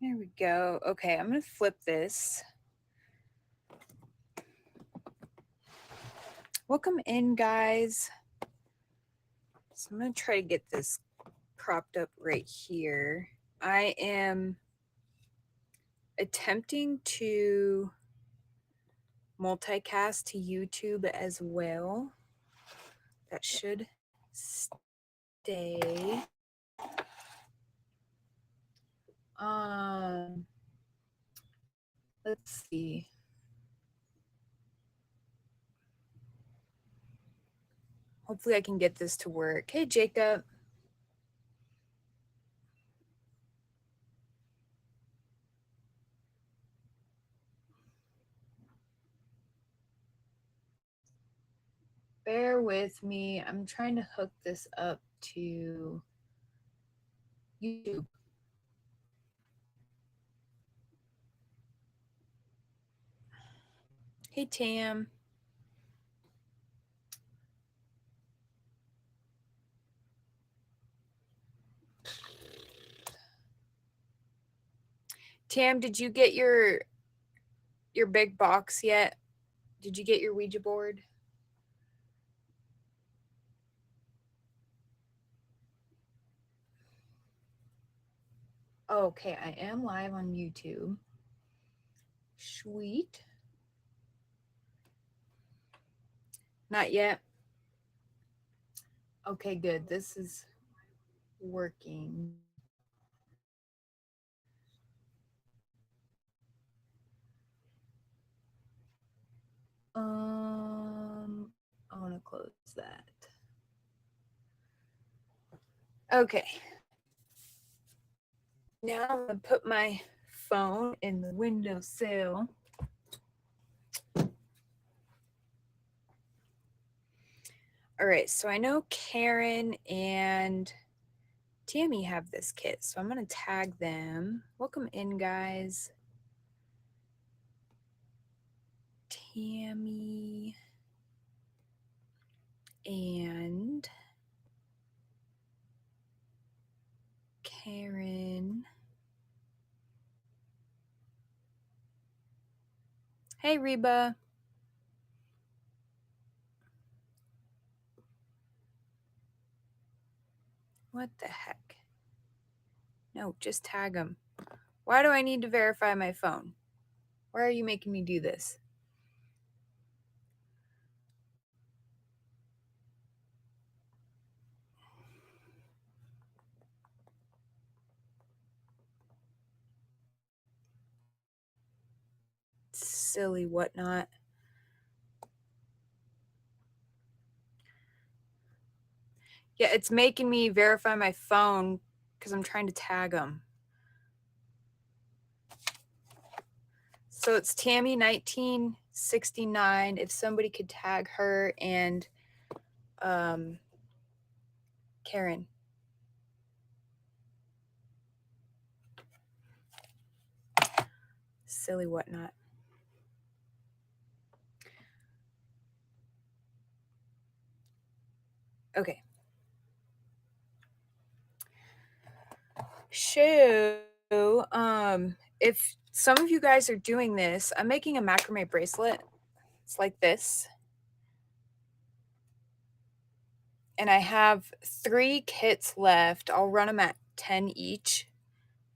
There we go. Okay, I'm going to flip this. Welcome in, guys. So I'm going to try to get this propped up right here. I am attempting to multicast to YouTube as well. That should stay. Let's see. Hopefully I can get this to work. Hey, Jacob. Bear with me. I'm trying to hook this up to YouTube. Hey, Tam. Tam, did you get your big box yet? Did you get your Ouija board? Oh, okay, I am live on YouTube. Sweet. Not yet. Okay, good. This is working. I want to close that. Okay. Now I'm going to put my phone in the windowsill. All right, so I know Karen and Tammy have this kit, so I'm going to tag them. Welcome in, guys. Tammy and Karen. Hey, Reba. What the heck? No, just tag them. Why do I need to verify my phone? Why are you making me do this? Silly whatnot. Yeah, it's making me verify my phone because I'm trying to tag them. So it's Tammy 1969. If somebody could tag her and Karen. Silly whatnot. Okay. So, if some of you guys are doing this, I'm making a macrame bracelet. It's like this. And I have 3 kits left. I'll run them at 10 each.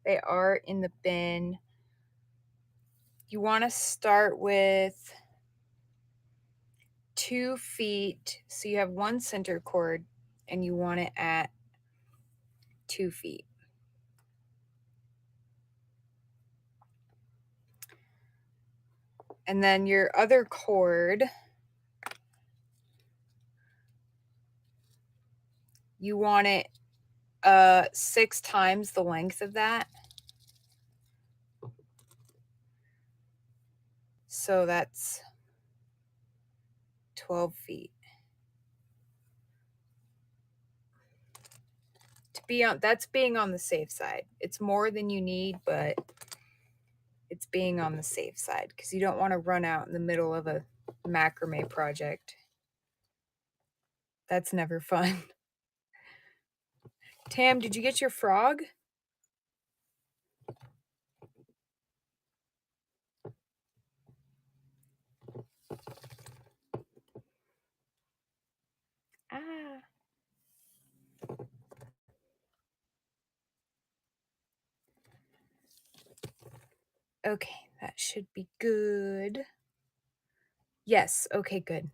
They are in the bin. You want to start with 2 feet. So you have 1 center cord and you want it at 2 feet. And then your other cord, you want it 6 times the length of that. So that's 12 feet. That's being on the safe side. It's more than you need, but it's being on the safe side because you don't want to run out in the middle of a macrame project. That's never fun. Tam, did you get your frog? Okay, that should be good. Yes, okay, good.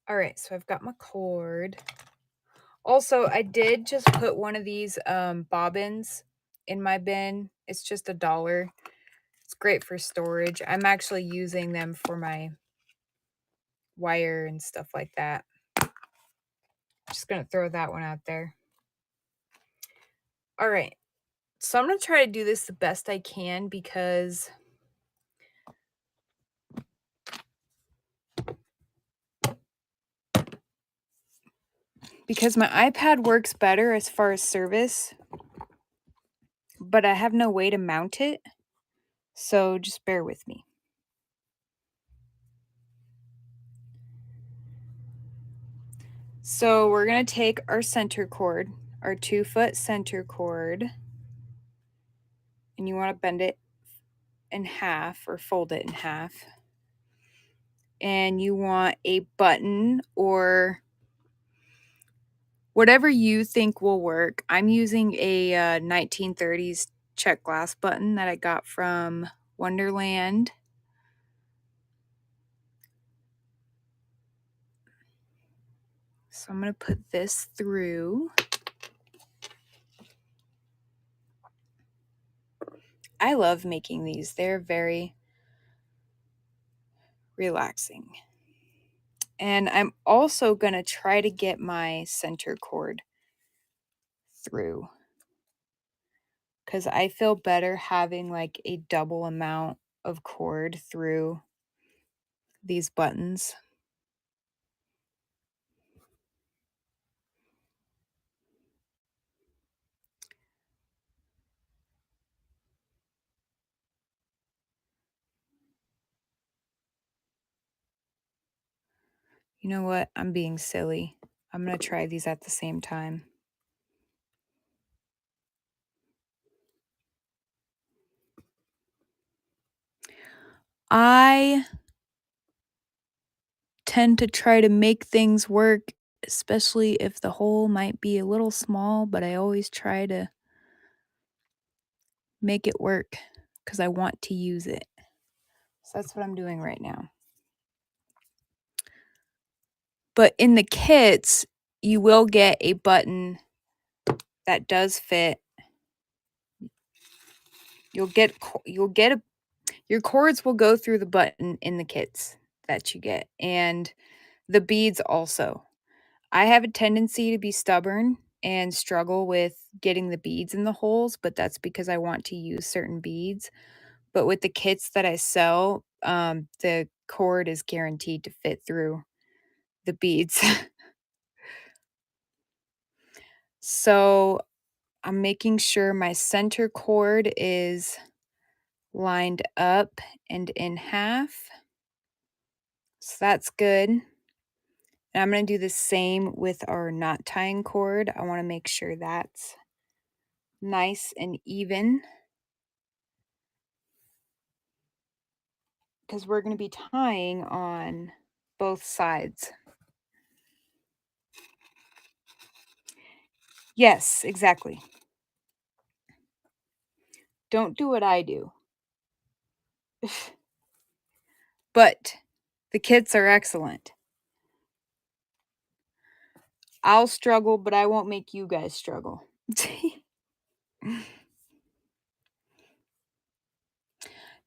All right, so I've got my cord. Also, I did just put one of these bobbins in my bin. It's just $1. It's great for storage. I'm actually using them for my wire and stuff like that. Just gonna throw that one out there. All right, so I'm gonna try to do this the best I can because my iPad works better as far as service, but I have no way to mount it, so just bear with me. So we're gonna take our center cord, our 2-foot center cord, and you want to bend it in half or fold it in half. And you want a button or whatever you think will work. I'm using a 1930s check glass button that I got from Wonderland. So I'm going to put this through. I love making these. They're very relaxing. And I'm also going to try to get my center cord through, because I feel better having like a double amount of cord through these buttons. You know what? I'm being silly. I'm going to try these at the same time. I tend to try to make things work, especially if the hole might be a little small, but I always try to make it work because I want to use it. So that's what I'm doing right now. But in the kits, you will get a button that does fit. You'll get your cords will go through the button in the kits that you get, and the beads also. I have a tendency to be stubborn and struggle with getting the beads in the holes, but that's because I want to use certain beads. But with the kits that I sell, the cord is guaranteed to fit through the beads. So I'm making sure my center cord is lined up and in half. So that's good. And I'm going to do the same with our knot tying cord. I want to make sure that's nice and even, because we're going to be tying on both sides. Yes, exactly. Don't do what I do. But the kits are excellent. I'll struggle, but I won't make you guys struggle.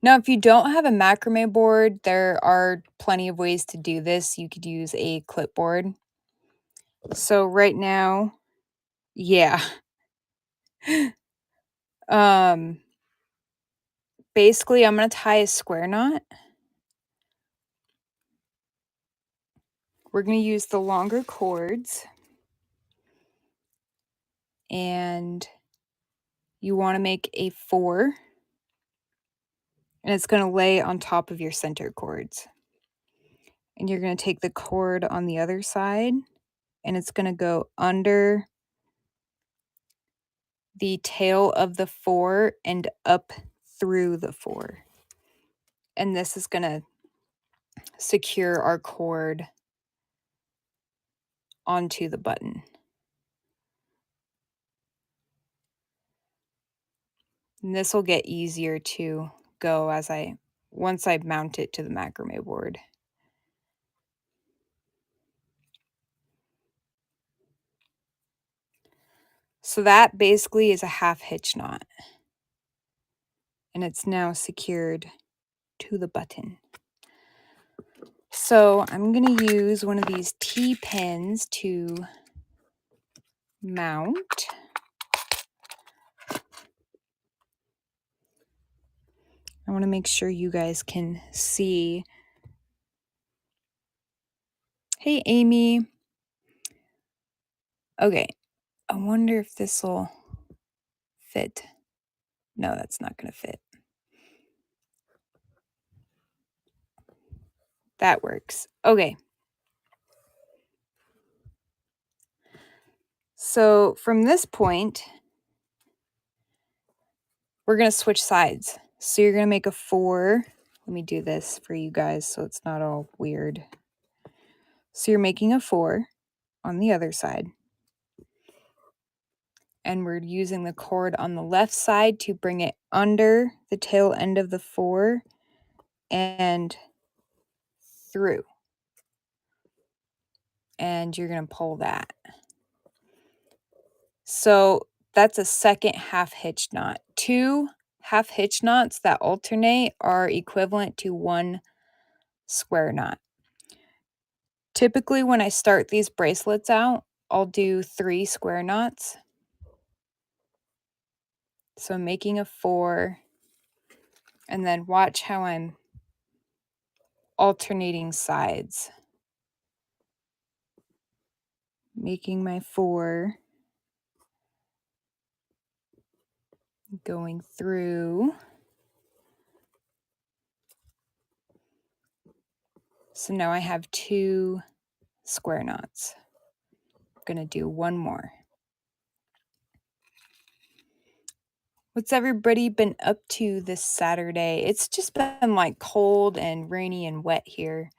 Now, if you don't have a macrame board, there are plenty of ways to do this. You could use a clipboard. So right now, yeah. Basically, I'm going to tie a square knot. We're going to use the longer cords. And you want to make a 4. And it's going to lay on top of your center cords. And you're going to take the cord on the other side, and it's going to go under the tail of the 4 and up through the 4. And this is going to secure our cord onto the button. And this will get easier to go once I mount it to the macrame board. So that basically is a half hitch knot. And it's now secured to the button. So I'm going to use one of these T-pins to mount. I want to make sure you guys can see. Hey, Amy. Okay, I wonder if this will fit. No, that's not going to fit. That works. Okay. So from this point, we're going to switch sides. So you're going to make a 4. Let me do this for you guys so it's not all weird. So you're making a 4 on the other side. And we're using the cord on the left side to bring it under the tail end of the 4 and through. And you're going to pull that. So that's a second half hitch knot. 2 half hitch knots that alternate are equivalent to 1 square knot. Typically, when I start these bracelets out, I'll do 3 square knots. So I'm making a 4, and then watch how I'm alternating sides. Making my 4, going through. So now I have 2 square knots. I'm going to do 1 more. What's everybody been up to this Saturday? It's just been like cold and rainy and wet here.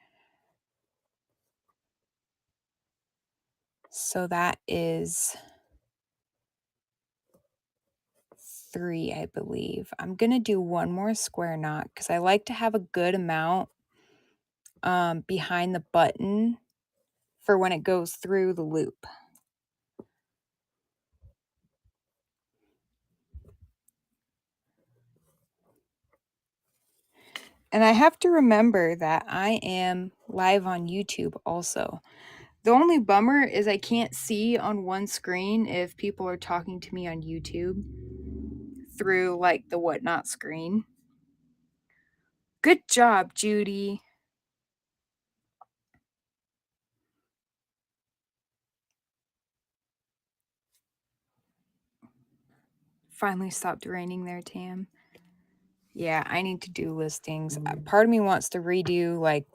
So that is 3, I believe. I'm going to do 1 more square knot because I like to have a good amount behind the button for when it goes through the loop. And I have to remember that I am live on YouTube also. The only bummer is I can't see on one screen if people are talking to me on YouTube through like the whatnot screen. Good job, Judy. Finally stopped raining there, Tam. Yeah, I need to do listings. Part of me wants to redo like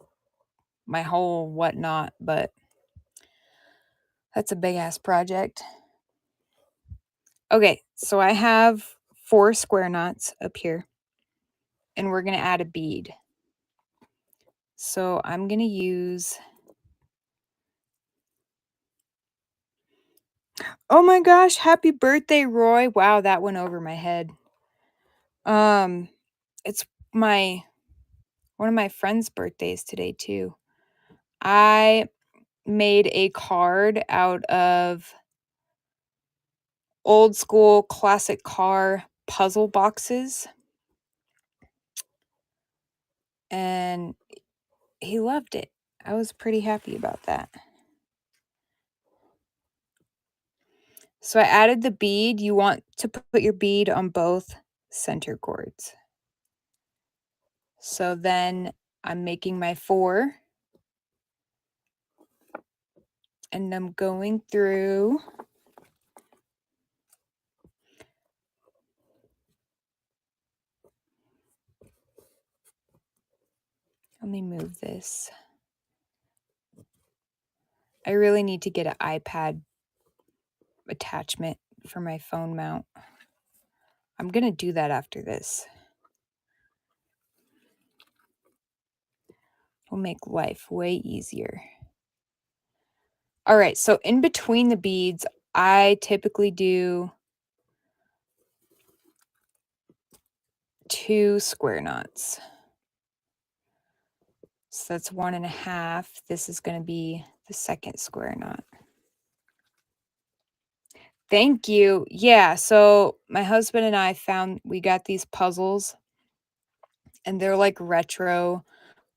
my whole whatnot, but that's a big ass project. Okay, so I have 4 square knots up here, and we're going to add a bead. So I'm going to use... Oh my gosh, happy birthday, Roy. Wow, that went over my head. It's one of my friends' birthdays today too. I made a card out of old school classic car puzzle boxes. And he loved it. I was pretty happy about that. So I added the bead. You want to put your bead on both center cords. So then I'm making my 4. And I'm going through. Let me move this. I really need to get an iPad attachment for my phone mount. I'm going to do that after this. It'll make life way easier. All right, so in between the beads, I typically do 2 square knots. So that's 1.5. This is going to be the second square knot. Thank you. Yeah, so my husband and I we got these puzzles, and they're like retro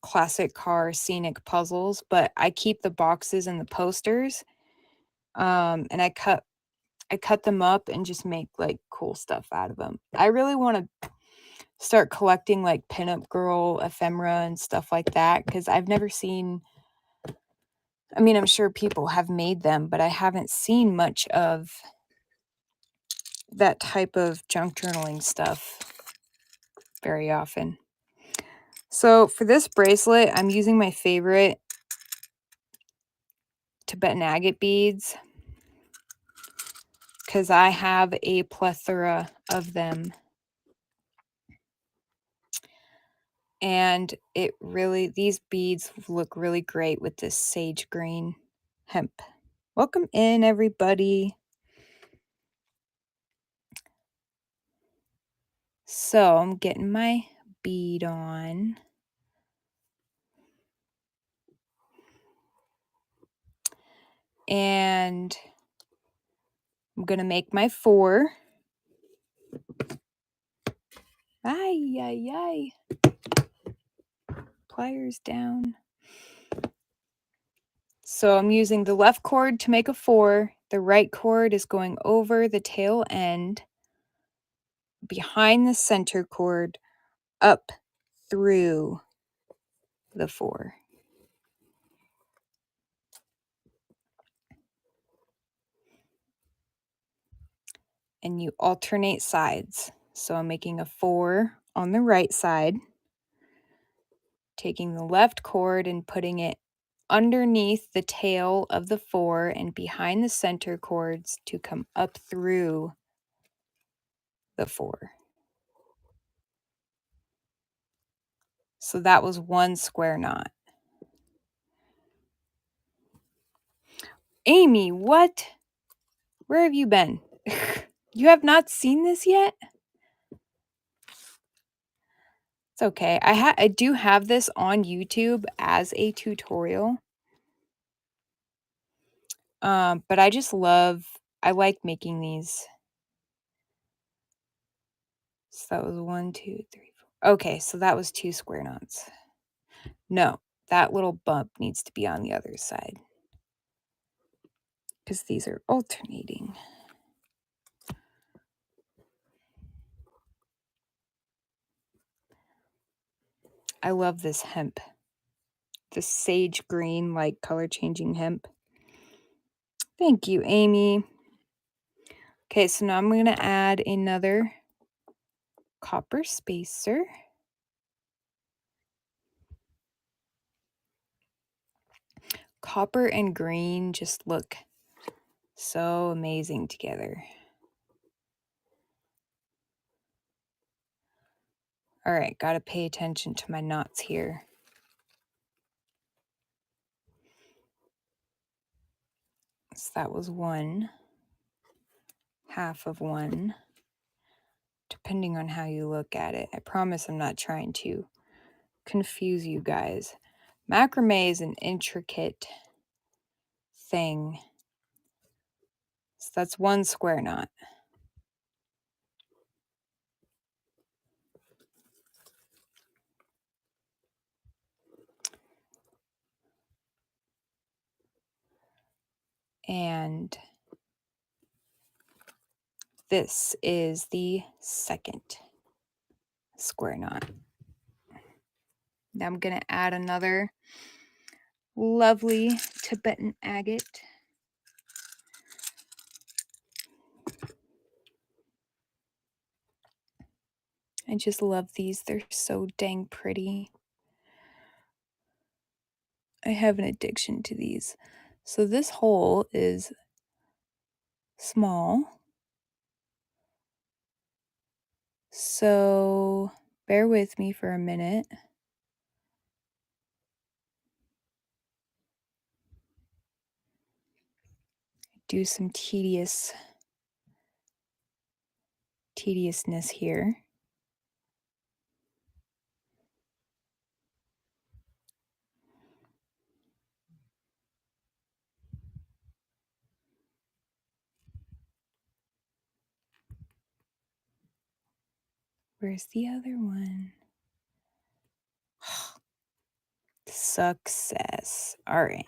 classic car scenic puzzles, but I keep the boxes and the posters. And I cut them up and just make like cool stuff out of them. I really want to start collecting like pinup girl ephemera and stuff like that, because I've never seen, I mean, I'm sure people have made them, but I haven't seen much of that type of junk journaling stuff very often. So for this bracelet, I'm using my favorite Tibetan agate beads because I have a plethora of them. And these beads look really great with this sage green hemp. Welcome in, everybody. So I'm getting my bead on. And I'm going to make my 4. Ay, ay, ay. Pliers down. So I'm using the left cord to make a 4. The right cord is going over the tail end, behind the center cord, up through the 4. And you alternate sides. So I'm making a 4 on the right side, taking the left cord and putting it underneath the tail of the 4 and behind the center cords to come up through the 4. So that was 1 square knot. Amy, what? Where have you been? You have not seen this yet? It's okay. I do have this on YouTube as a tutorial. But I like making these. So that was 1, 2, 3, 4. Okay, so that was 2 square knots. No, that little bump needs to be on the other side, because these are alternating. I love this hemp. This sage green, like color changing hemp. Thank you, Amy. Okay, so now I'm going to add another copper spacer. Copper and green just look so amazing together. All right, got to pay attention to my knots here. So that was 1, half of 1, depending on how you look at it. I promise I'm not trying to confuse you guys. Macrame is an intricate thing. So that's 1 square knot. And this is the second square knot. Now I'm going to add another lovely Tibetan agate. I just love these. They're so dang pretty. I have an addiction to these. So this hole is small. So bear with me for a minute. Do some tediousness here. Where's the other one? Success. All right.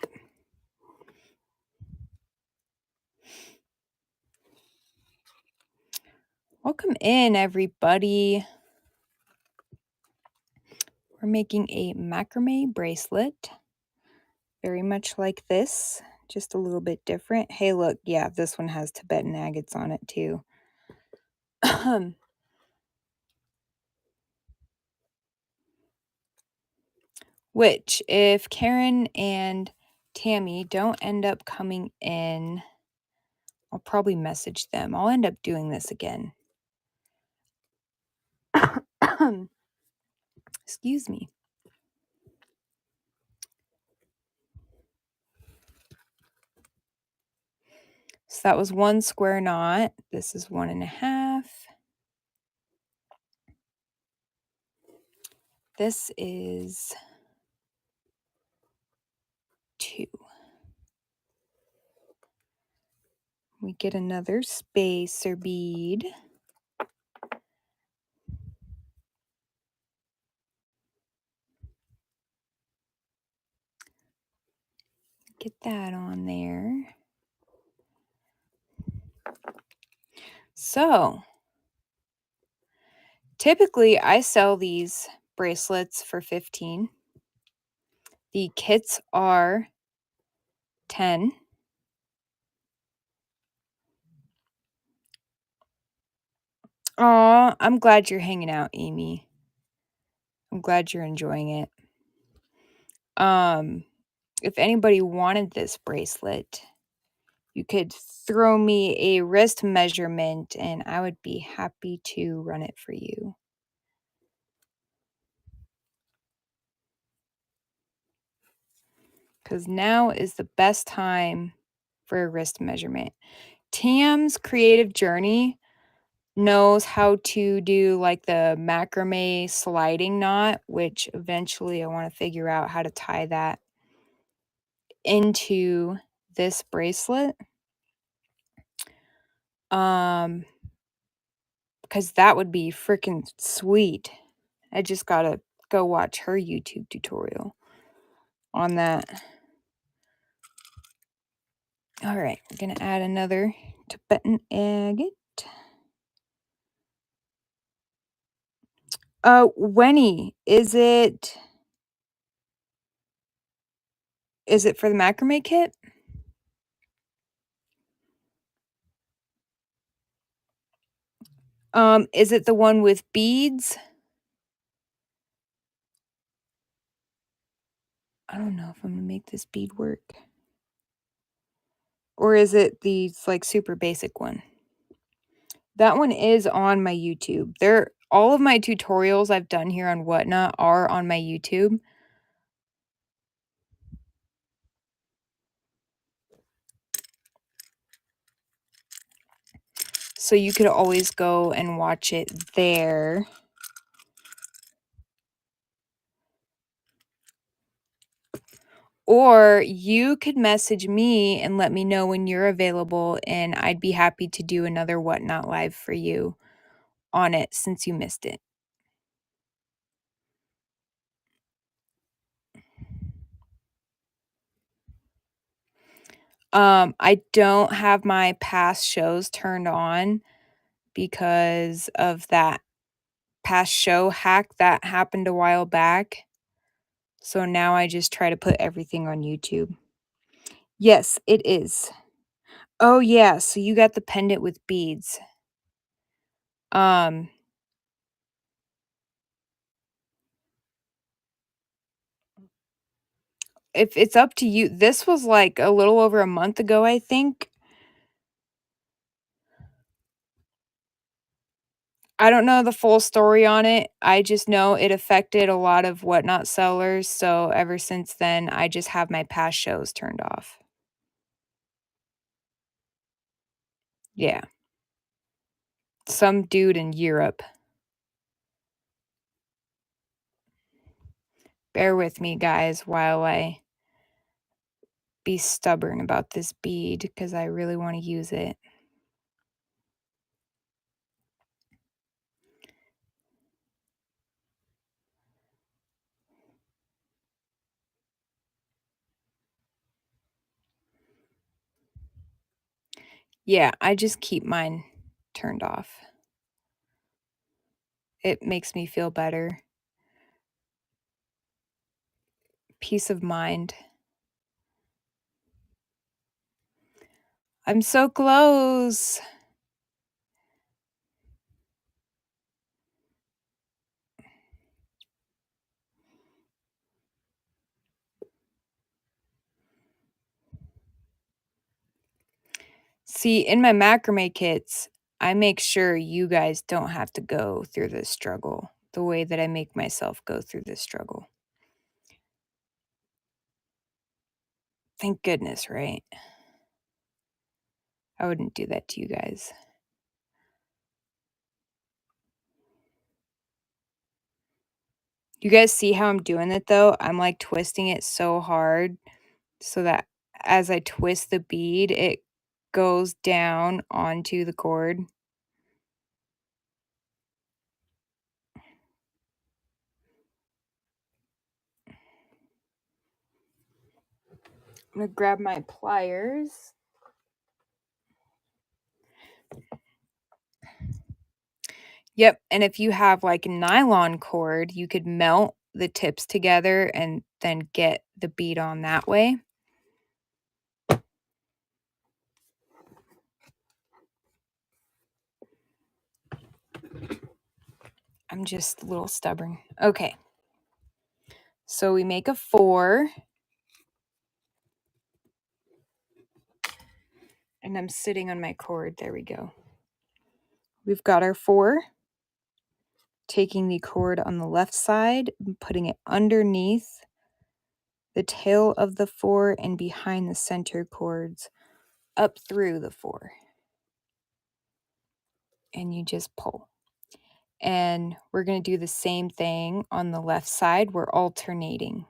Welcome in, everybody. We're making a macrame bracelet. Very much like this, just a little bit different. Hey, look, yeah, this one has Tibetan agates on it too. Which, if Karen and Tammy don't end up coming in, I'll probably message them. I'll end up doing this again. Excuse me. So that was 1 square knot. This is 1.5. This is 2. We get another spacer bead. Get that on there. So, typically I sell these bracelets for $15. The kits are $10. Aw, I'm glad you're hanging out, Amy. I'm glad you're enjoying it. If anybody wanted this bracelet, you could throw me a wrist measurement and I would be happy to run it for you. Because now is the best time for a wrist measurement. Tam's creative journey knows how to do like the macrame sliding knot, which eventually I want to figure out how to tie that into this bracelet. Because that would be freaking sweet. I just gotta go watch her YouTube tutorial on that. All right, we're gonna add another Tibetan agate. Wenny, is it for the macrame kit? Is it the one with beads? I don't know if I'm gonna make this bead work. Or is it the like super basic one? That one is on my YouTube. All of my tutorials I've done here on Whatnot are on my YouTube. So you could always go and watch it there. Or you could message me and let me know when you're available, and I'd be happy to do another Whatnot live for you on it since you missed it. I don't have my past shows turned on because of that past show hack that happened a while back. So now I just try to put everything on YouTube. Yes, it is. Oh yeah, so you got the pendant with beads. If it's up to you, this was like a little over a month ago, I think. I don't know the full story on it. I just know it affected a lot of Whatnot sellers. So ever since then, I just have my past shows turned off. Yeah. Some dude in Europe. Bear with me, guys, while I be stubborn about this bead because I really want to use it. Yeah, I just keep mine turned off. It makes me feel better. Peace of mind. I'm so close. See, in my macrame kits, I make sure you guys don't have to go through this struggle the way that I make myself go through this struggle. Thank goodness, right? I wouldn't do that to you guys. You guys see how I'm doing it though? I'm like twisting it so hard so that as I twist the bead, it goes down onto the cord. I'm gonna grab my pliers. Yep, and if you have like a nylon cord, you could melt the tips together and then get the bead on that way. I'm just a little stubborn. Okay. So we make a 4. And I'm sitting on my cord. There we go. We've got our 4. Taking the cord on the left side and putting it underneath the tail of the 4 and behind the center cords up through the 4. And you just pull. And we're going to do the same thing on the left side. We're alternating.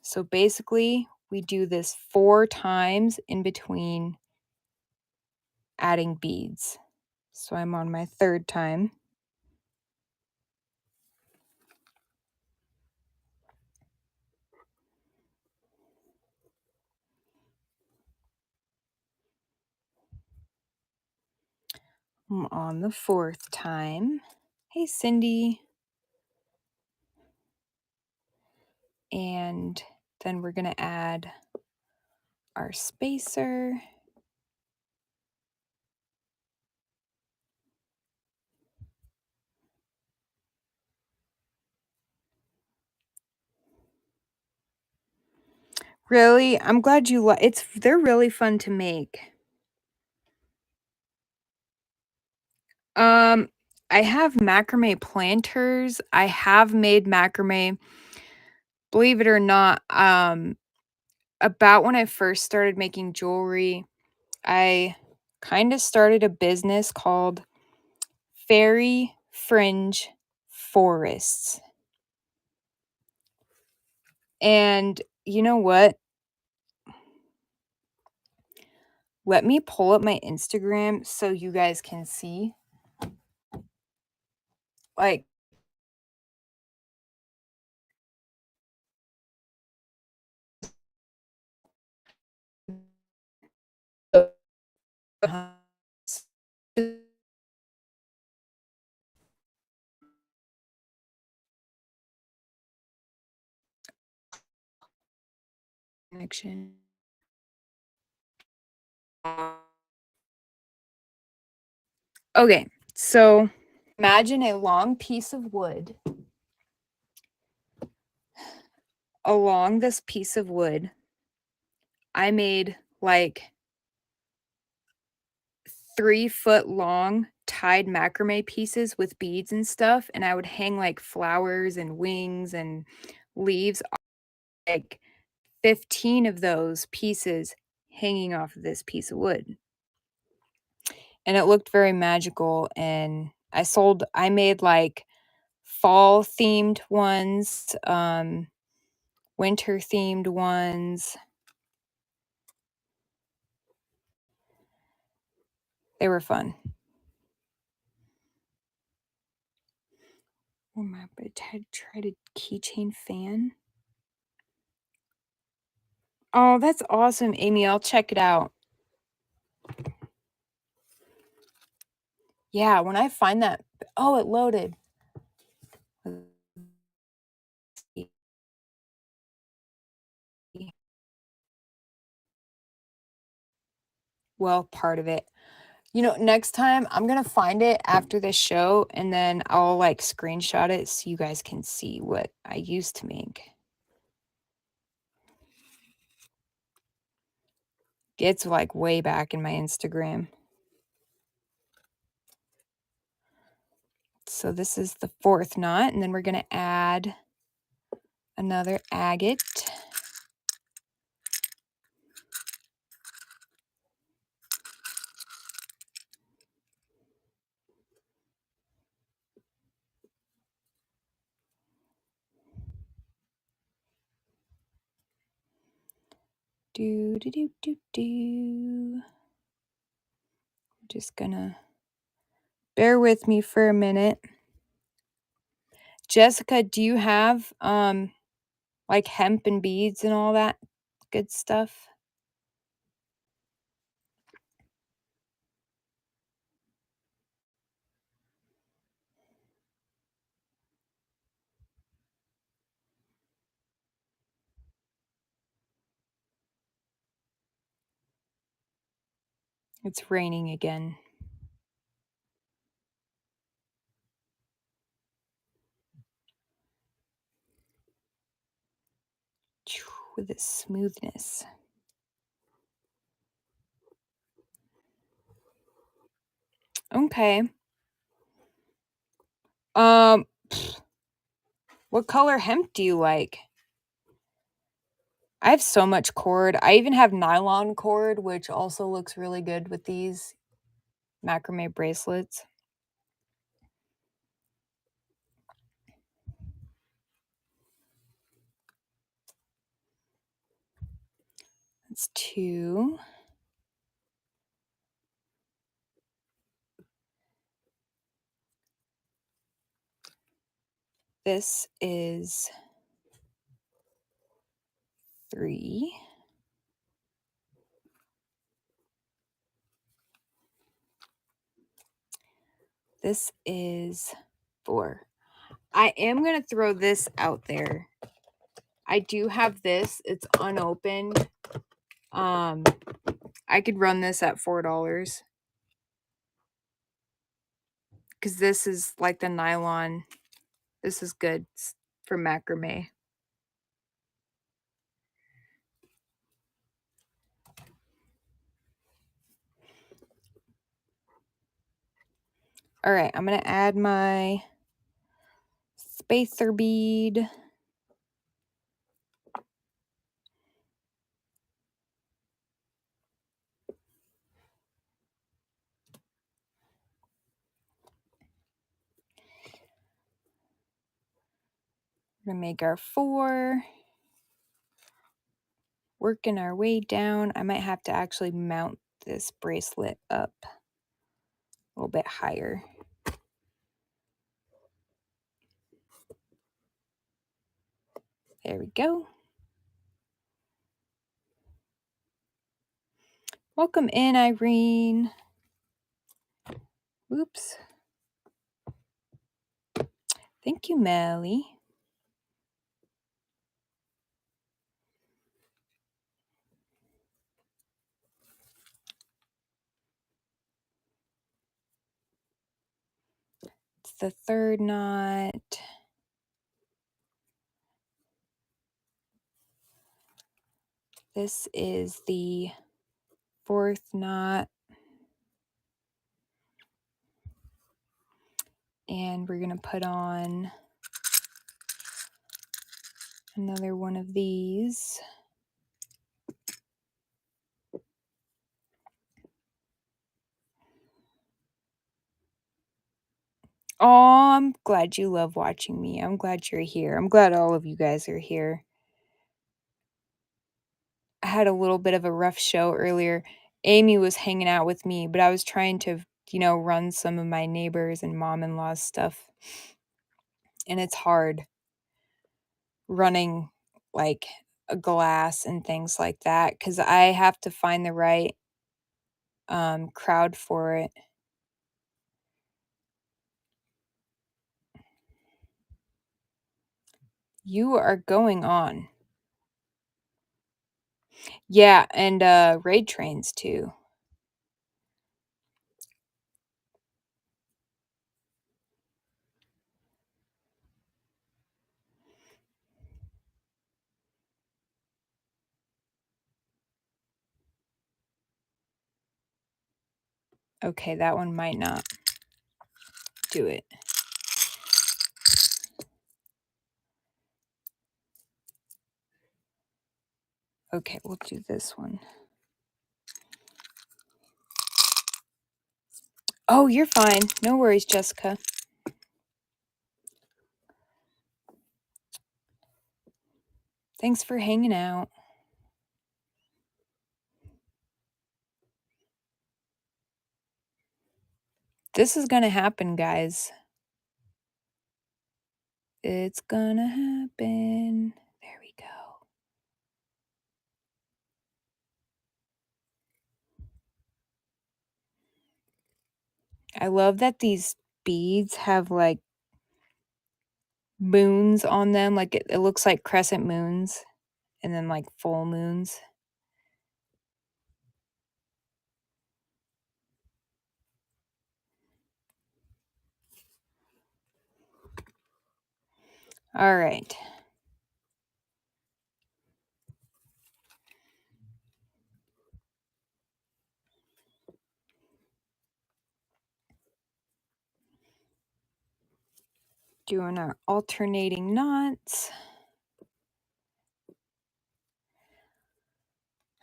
So basically, we do this 4 times in between adding beads. So I'm on my 3rd time. I'm on the 4th time. Hey, Cindy. And then we're going to add our spacer. Really? I'm glad you like they're really fun to make. I have macrame planters. I have made macrame. Believe it or not, about when I first started making jewelry, I kind of started a business called Fairy Fringe Forests. And you know what? Let me pull up my Instagram so you guys can see. Like, connection. Okay, so imagine a long piece of wood. Along this piece of wood, I made like 3-foot long tied macrame pieces with beads and stuff, and I would hang like flowers and wings and leaves, like 15 of those pieces hanging off of this piece of wood. And it looked very magical, and I made like fall themed ones, winter themed ones. They were fun. Oh my, but I tried a keychain fan. Oh, that's awesome, Amy. I'll check it out. Yeah, when I find that, oh, it loaded. Well, part of it. You know, next time I'm gonna find it after this show and then I'll like screenshot it so you guys can see what I used to make. It's like way back in my Instagram. So this is the 4th knot, and then we're gonna add another agate. Do do do do do. Just gonna bear with me for a minute. Jessica, do you have like hemp and beads and all that good stuff? It's raining again. With its smoothness. Okay. What color hemp do you like? I have so much cord. I even have nylon cord, which also looks really good with these macrame bracelets. That's 2. This is 3. This is 4. I am going to throw this out there. I do have this. It's unopened. I could run this at $4 because this is like the nylon. This is good for macrame. All right, I'm going to add my spacer bead. We're going to make our 4. Working our way down. I might have to actually mount this bracelet up a little bit higher. There we go. Welcome in, Irene. Oops. Thank you, Melly. It's the 3rd knot. This is the 4th knot. And we're going to put on another one of these. Oh, I'm glad you love watching me. I'm glad you're here. I'm glad all of you guys are here. I had a little bit of a rough show earlier. Amy was hanging out with me, but I was trying to, run some of my neighbors and mom-in-law's stuff. And it's hard running like a glass and things like that because I have to find the right crowd for it. You are going on. Yeah, and raid trains too. Okay, that one might not do it. Okay, we'll do this one. Oh, you're fine. No worries, Jessica. Thanks for hanging out. This is gonna happen, guys. It's gonna happen. There we go. I love that these beads have like moons on them. Like it looks like crescent moons and then like full moons. All right. Doing our alternating knots.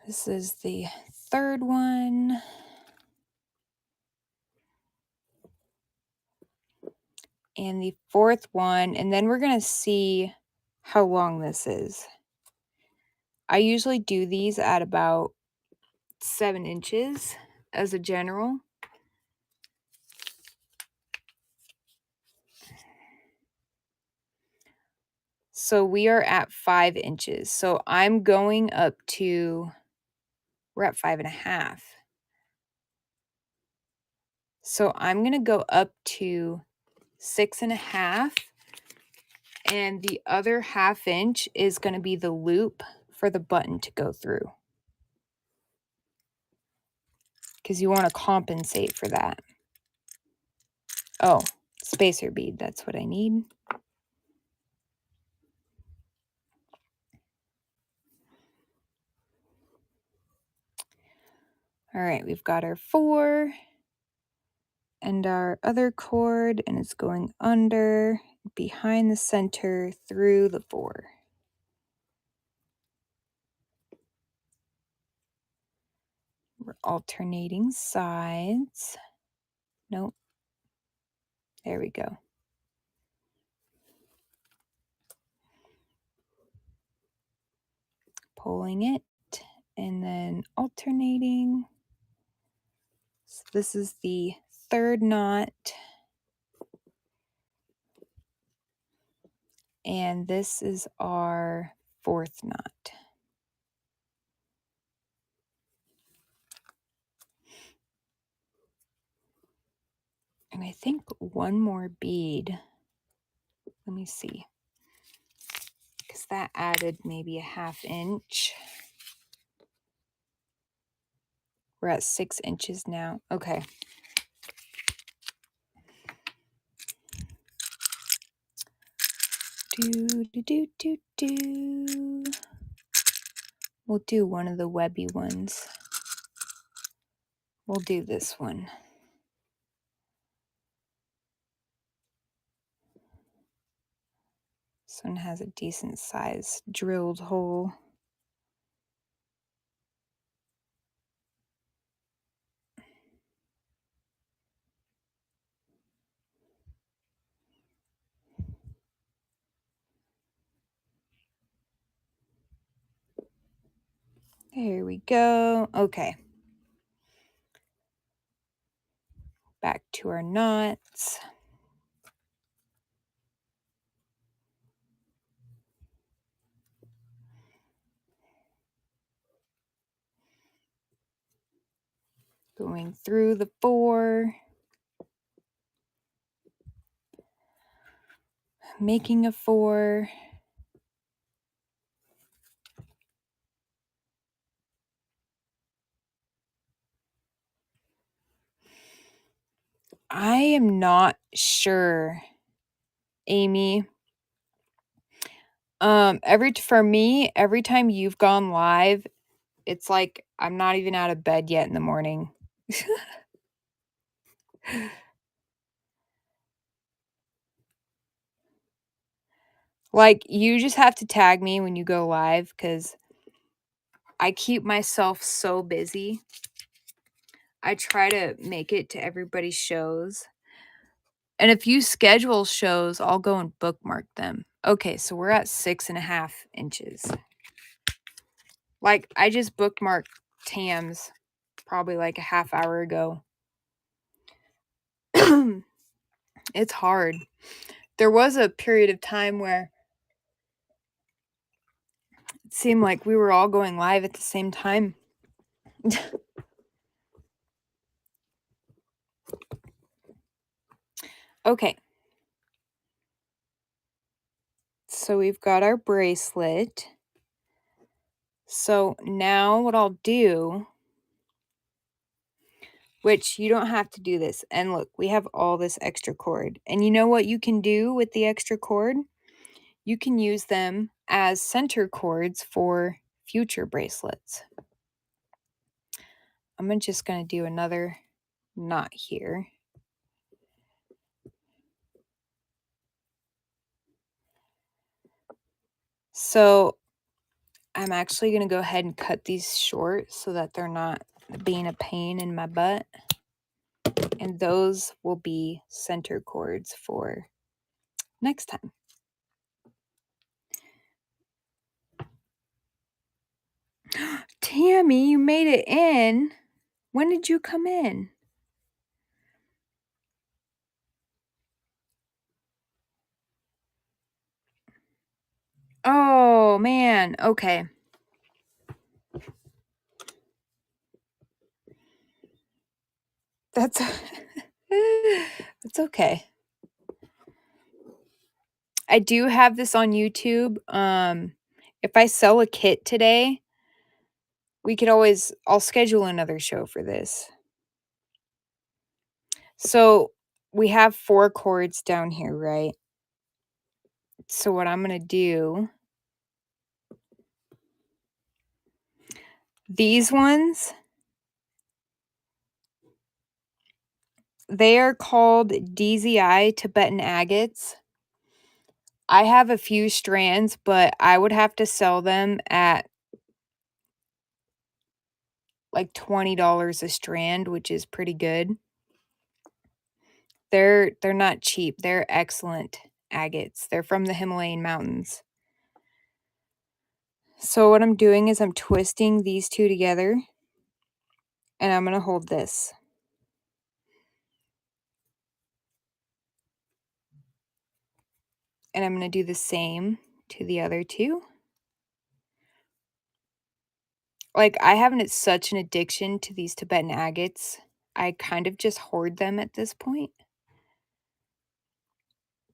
This is the third one. And the fourth one. And then we're going to see how long this is. I usually do these at about 7 inches as a general. So we are at 5 inches. So I'm going up to, we're at 5.5. So I'm going to go up to 6.5. And the other 1/2 inch is going to be the loop for the button to go through. Because you want to compensate for that. Oh, spacer bead. That's what I need. All right, we've got our 4 and our other cord, and it's going under, behind the center, through the 4. We're alternating sides. Nope. There we go. Pulling it and then alternating. So this is the third knot. And this is our 4th knot. And I think one more bead. Let me see. Because that added maybe a 1/2 inch. We're at 6 inches now. Okay. Do. We'll do one of the webby ones. We'll do this one. This one has a decent size drilled hole. There we go. Okay. Back to our knots. Going through the 4. Making a 4. I am not sure, Amy. For me, every time you've gone live, it's like I'm not even out of bed yet in the morning. Like, you just have to tag me when you go live because I keep myself so busy. I try to make it to everybody's shows. And if you schedule shows, I'll go and bookmark them. Okay, so we're at 6.5 inches. Like, I just bookmarked Tam's probably like a half hour ago. It's hard. There was a period of time where it seemed like we were all going live at the same time. Okay. So we've got our bracelet. So now what I'll do, which you don't have to do this. And look, we have all this extra cord. And you know what you can do with the extra cord? You can use them as center cords for future bracelets. I'm just going to do another knot here. So I'm actually going to go ahead and cut these short so that they're not being a pain in my butt. And those will be center cords for next time. Tammy, you made it in. When did you come in? Oh, man. Okay. That's it's okay. I do have this on YouTube. If I sell a kit today, I'll schedule another show for this. So we have 4 cords down here, right? So what I'm going to do, these ones, they are called DZI Tibetan agates. I have a few strands, but I would have to sell them at like $20 a strand, which is pretty good. They're not cheap. They're excellent agates. They're from the Himalayan mountains. So what I'm doing is I'm twisting these two together, and I'm going to hold this. And I'm going to do the same to the other two. Like, I have such an addiction to these Tibetan agates. I kind of just hoard them at this point.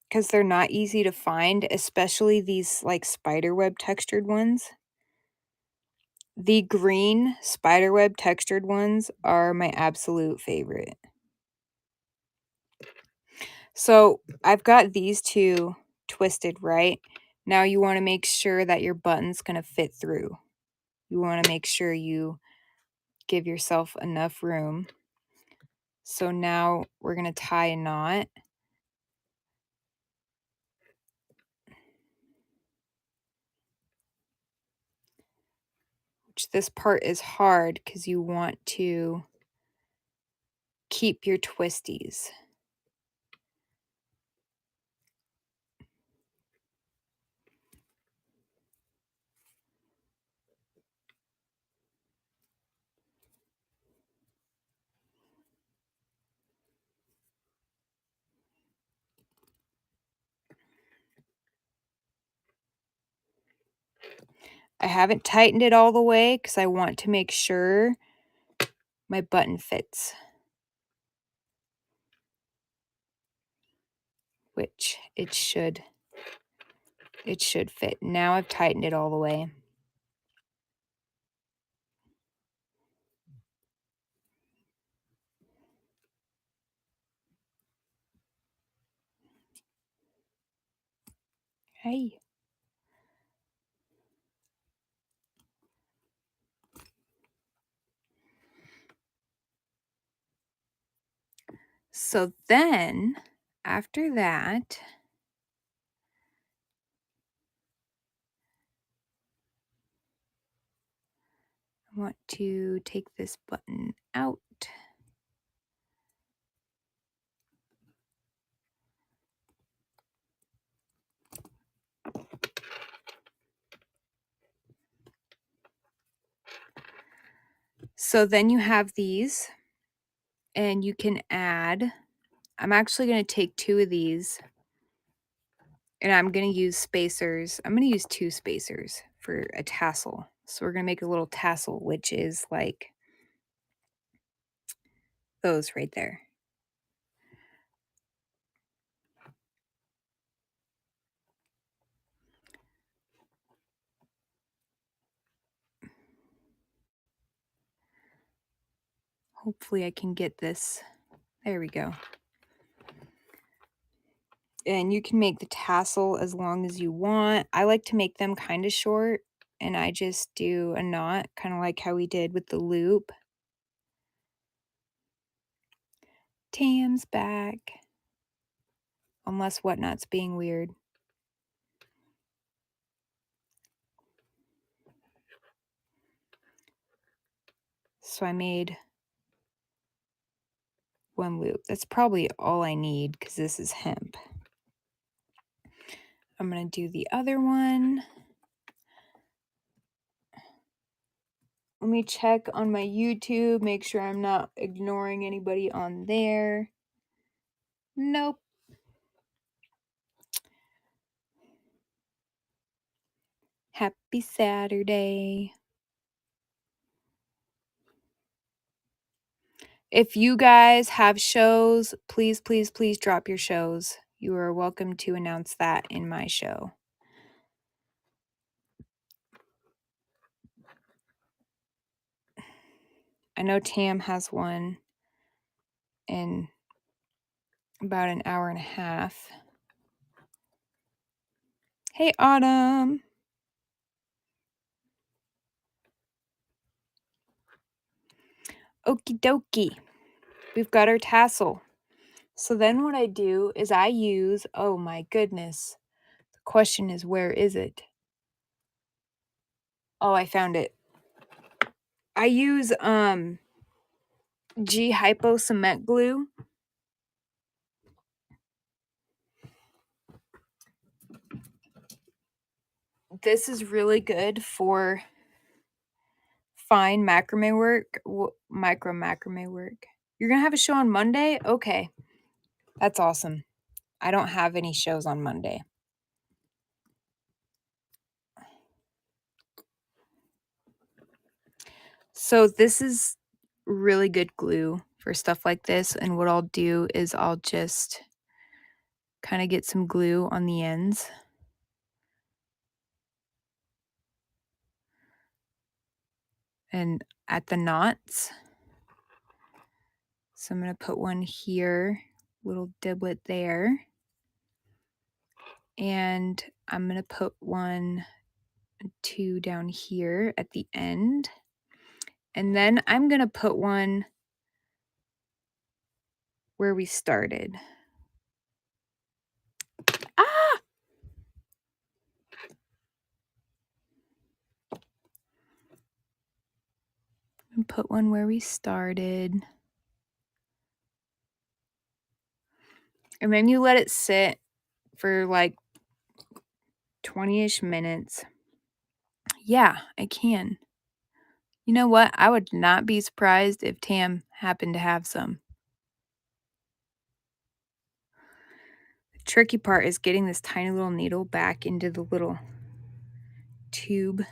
Because they're not easy to find, especially these like spiderweb textured ones. The green spiderweb textured ones are my absolute favorite. So I've got these two twisted, right? Now you want to make sure that your button's going to fit through. You want to make sure you give yourself enough room. So now we're going to tie a knot. Which this part is hard because you want to keep your twisties. I haven't tightened it all the way because I want to make sure my button fits. Which it should fit. Now I've tightened it all the way. Hey. So then, after that, I want to take this button out. So then you have these, and you can add, I'm actually going to take 2 of these, and I'm going to use spacers. I'm going to use 2 spacers for a tassel. So we're going to make a little tassel, which is like those right there. Hopefully I can get this. There we go. And you can make the tassel as long as you want. I like to make them kind of short, and I just do a knot, kind of like how we did with the loop. Tam's back. Unless Whatnot's being weird. So I made 1 loop. That's probably all I need because this is hemp. I'm going to do the other one. Let me check on my YouTube, make sure I'm not ignoring anybody on there. Nope. Happy Saturday. If you guys have shows, please, please, please drop your shows. You are welcome to announce that in my show. I know Tam has one in about an hour and a half. Hey, Autumn. Okie dokie. We've got our tassel. So then what I do is I use, oh my goodness. The question is, where is it? Oh, I found it. I use G Hypo cement glue. This is really good for fine macrame work, micro macrame work. You're going to have a show on Monday? Okay. That's awesome. I don't have any shows on Monday. So this is really good glue for stuff like this. And what I'll do is I'll just kind of get some glue on the ends. And at the knots. So I'm going to put one here, little diblet there. And I'm going to put 1, 2 down here at the end. And then I'm going to put one where we started. Ah! And put one where we started. And then you let it sit for like 20-ish minutes. Yeah, I can. You know what? I would not be surprised if Tam happened to have some. The tricky part is getting this tiny little needle back into the little tube.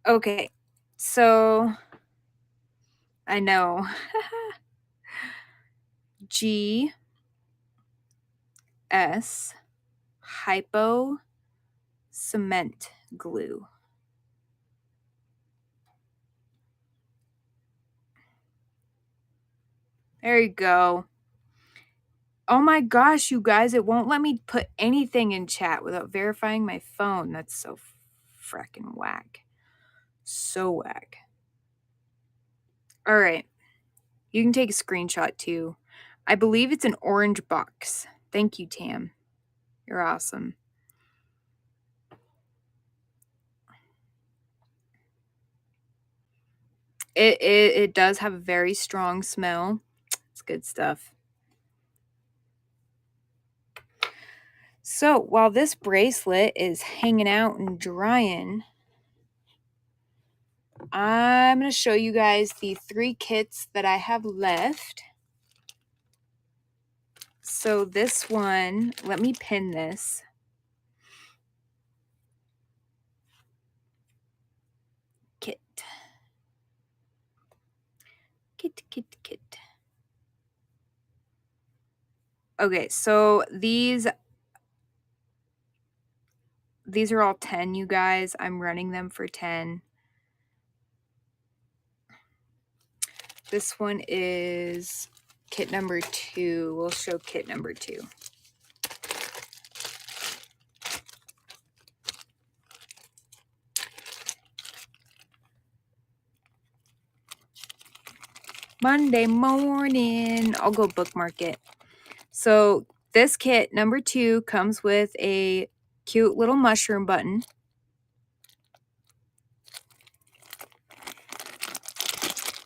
Okay, so I know. G S Hypo cement glue. There you go. Oh my gosh, you guys, it won't let me put anything in chat without verifying my phone. That's so fracking whack. So whack. All right. You can take a screenshot too. I believe it's an orange box. Thank you, Tam. You're awesome. It does have a very strong smell. It's good stuff. So while this bracelet is hanging out and drying, I'm going to show you guys the 3 kits that I have left. So this one, let me pin this. Kit. Okay, so these are all 10, you guys. I'm running them for 10. This one is kit number 2. We'll show kit number 2. Monday morning. I'll go bookmark it. So this kit number 2 comes with a cute little mushroom button.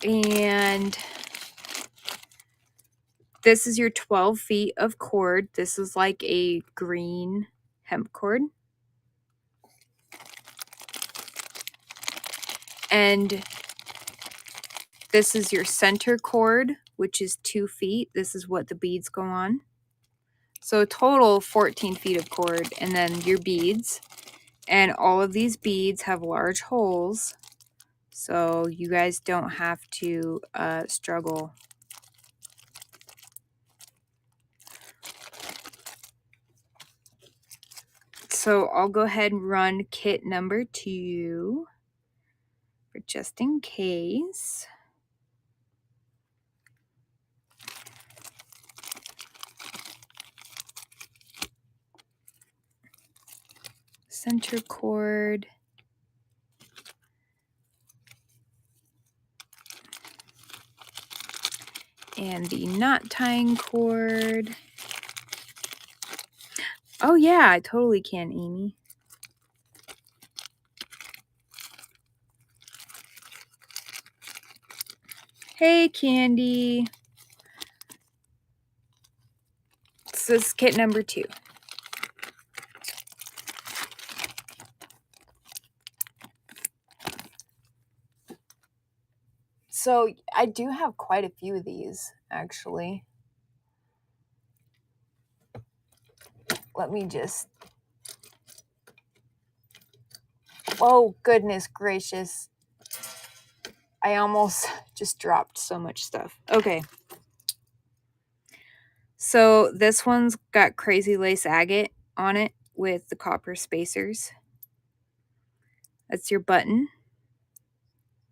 And this is your 12 feet of cord. This is like a green hemp cord. And this is your center cord, which is 2 feet. This is what the beads go on. So total 14 feet of cord, and then your beads. And all of these beads have large holes, so you guys don't have to struggle. So I'll go ahead and run kit number 2 for just in case. Center cord. And the knot tying cord. Oh yeah, I totally can, Amy. Hey, Candy. This is kit number 2. So I do have quite a few of these, actually. Let me just... Oh, goodness gracious. I almost just dropped so much stuff. Okay. So this one's got crazy lace agate on it with the copper spacers. That's your button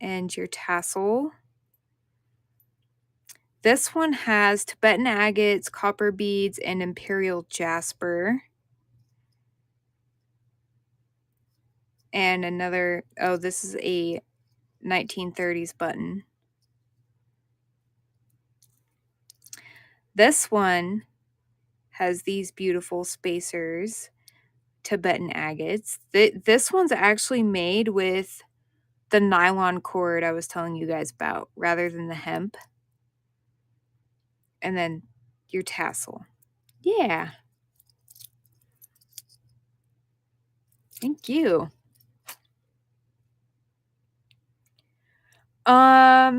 and your tassel. This one has Tibetan agates, copper beads, and imperial jasper. And another, oh, this is a 1930s button. This one has these beautiful spacers, Tibetan agates. This one's actually made with the nylon cord I was telling you guys about rather than the hemp. And then your tassel. Yeah. Thank you. I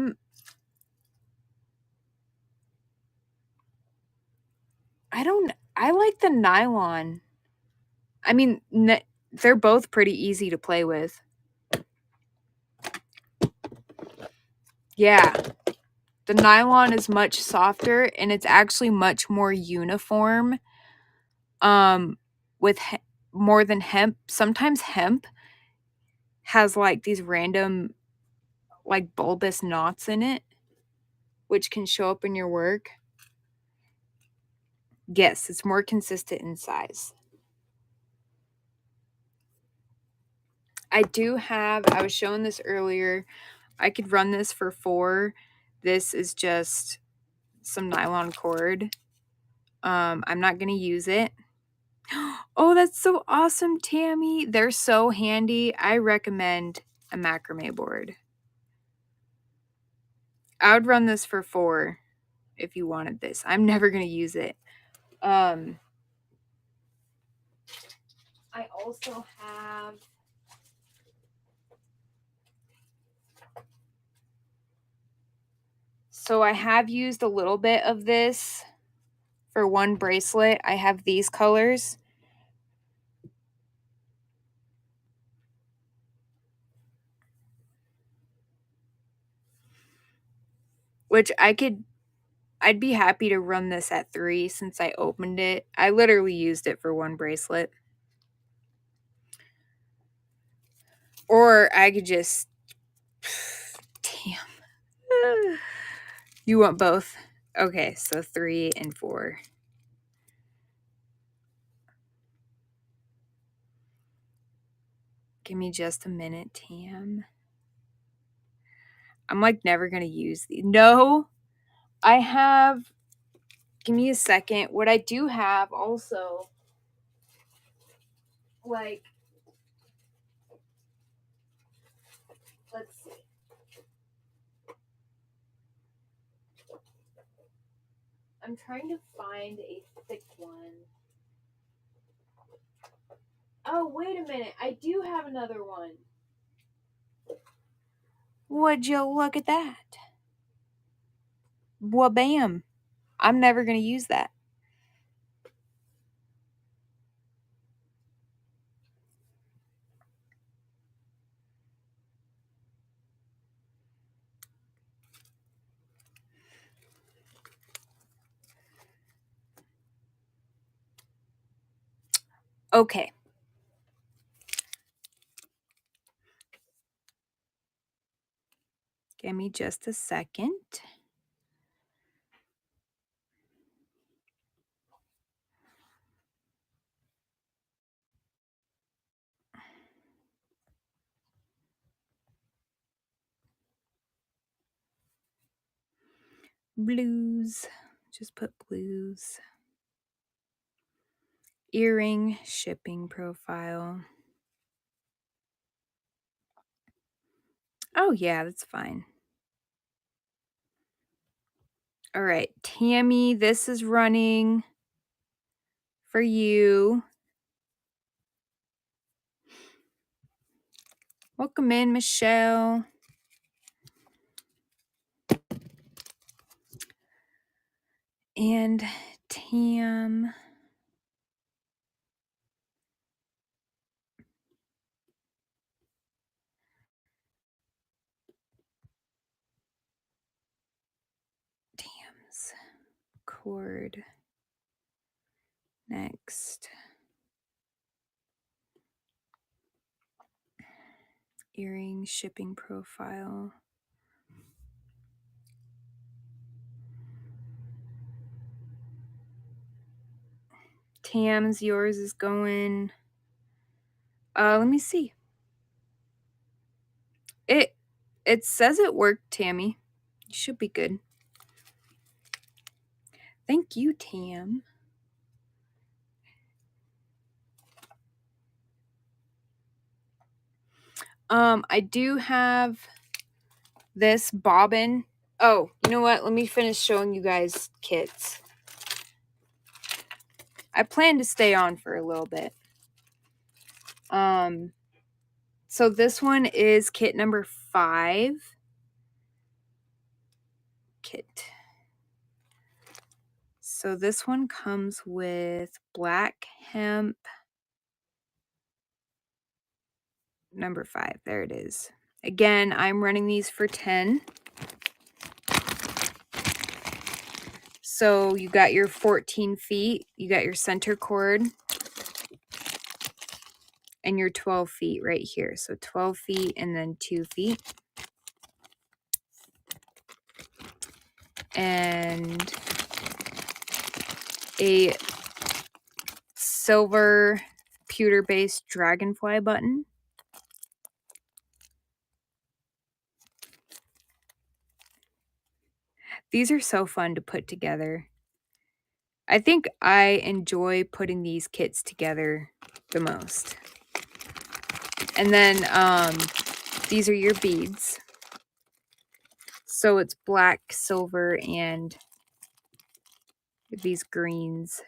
like the nylon. I mean, they're both pretty easy to play with. Yeah. The nylon is much softer and it's actually much more uniform. With more than hemp. Sometimes hemp has like these random like bulbous knots in it, which can show up in your work. Yes, it's more consistent in size. I was showing this earlier. I could run this for 4. This is just some nylon cord. I'm not going to use it. Oh, that's so awesome, Tammy. They're so handy. I recommend a macrame board. I would run this for 4 if you wanted this. I'm never going to use it. I also have So I have used a little bit of this for one bracelet. I have these colors. Which I'd be happy to run this at 3 since I opened it. I literally used it for one bracelet. Or I could just, damn. You want both? Okay, so 3 and 4. Give me just a minute, Tam. I'm like never going to use these. No, I have, give me a second. What I do have also, like, let's see. I'm trying to find a thick one. Oh, wait a minute. I do have another one. Would you look at that? Well, bam. I'm never going to use that. Okay. Give me just a second. Blues. Just put blues. Earring shipping profile. Oh, yeah, that's fine. All right, Tammy, this is running for you. Welcome in, Michelle. And Tam. Tam's cord. Next. Earring shipping profile. Tam's, yours is going. Let me see. It says it worked, Tammy. You should be good. Thank you, Tam. I do have this bobbin. Oh, you know what? Let me finish showing you guys kits. I plan to stay on for a little bit. So this one is kit number 5. Kit. So this one comes with black hemp. Number 5. There it is. Again, I'm running these for 10. So you got your 14 feet. You got your center cord. And your 12 feet right here. So 12 feet and then 2 feet. And a silver pewter-based dragonfly button. These are so fun to put together. I think I enjoy putting these kits together the most. And then these are your beads. So it's black, silver, and these greens.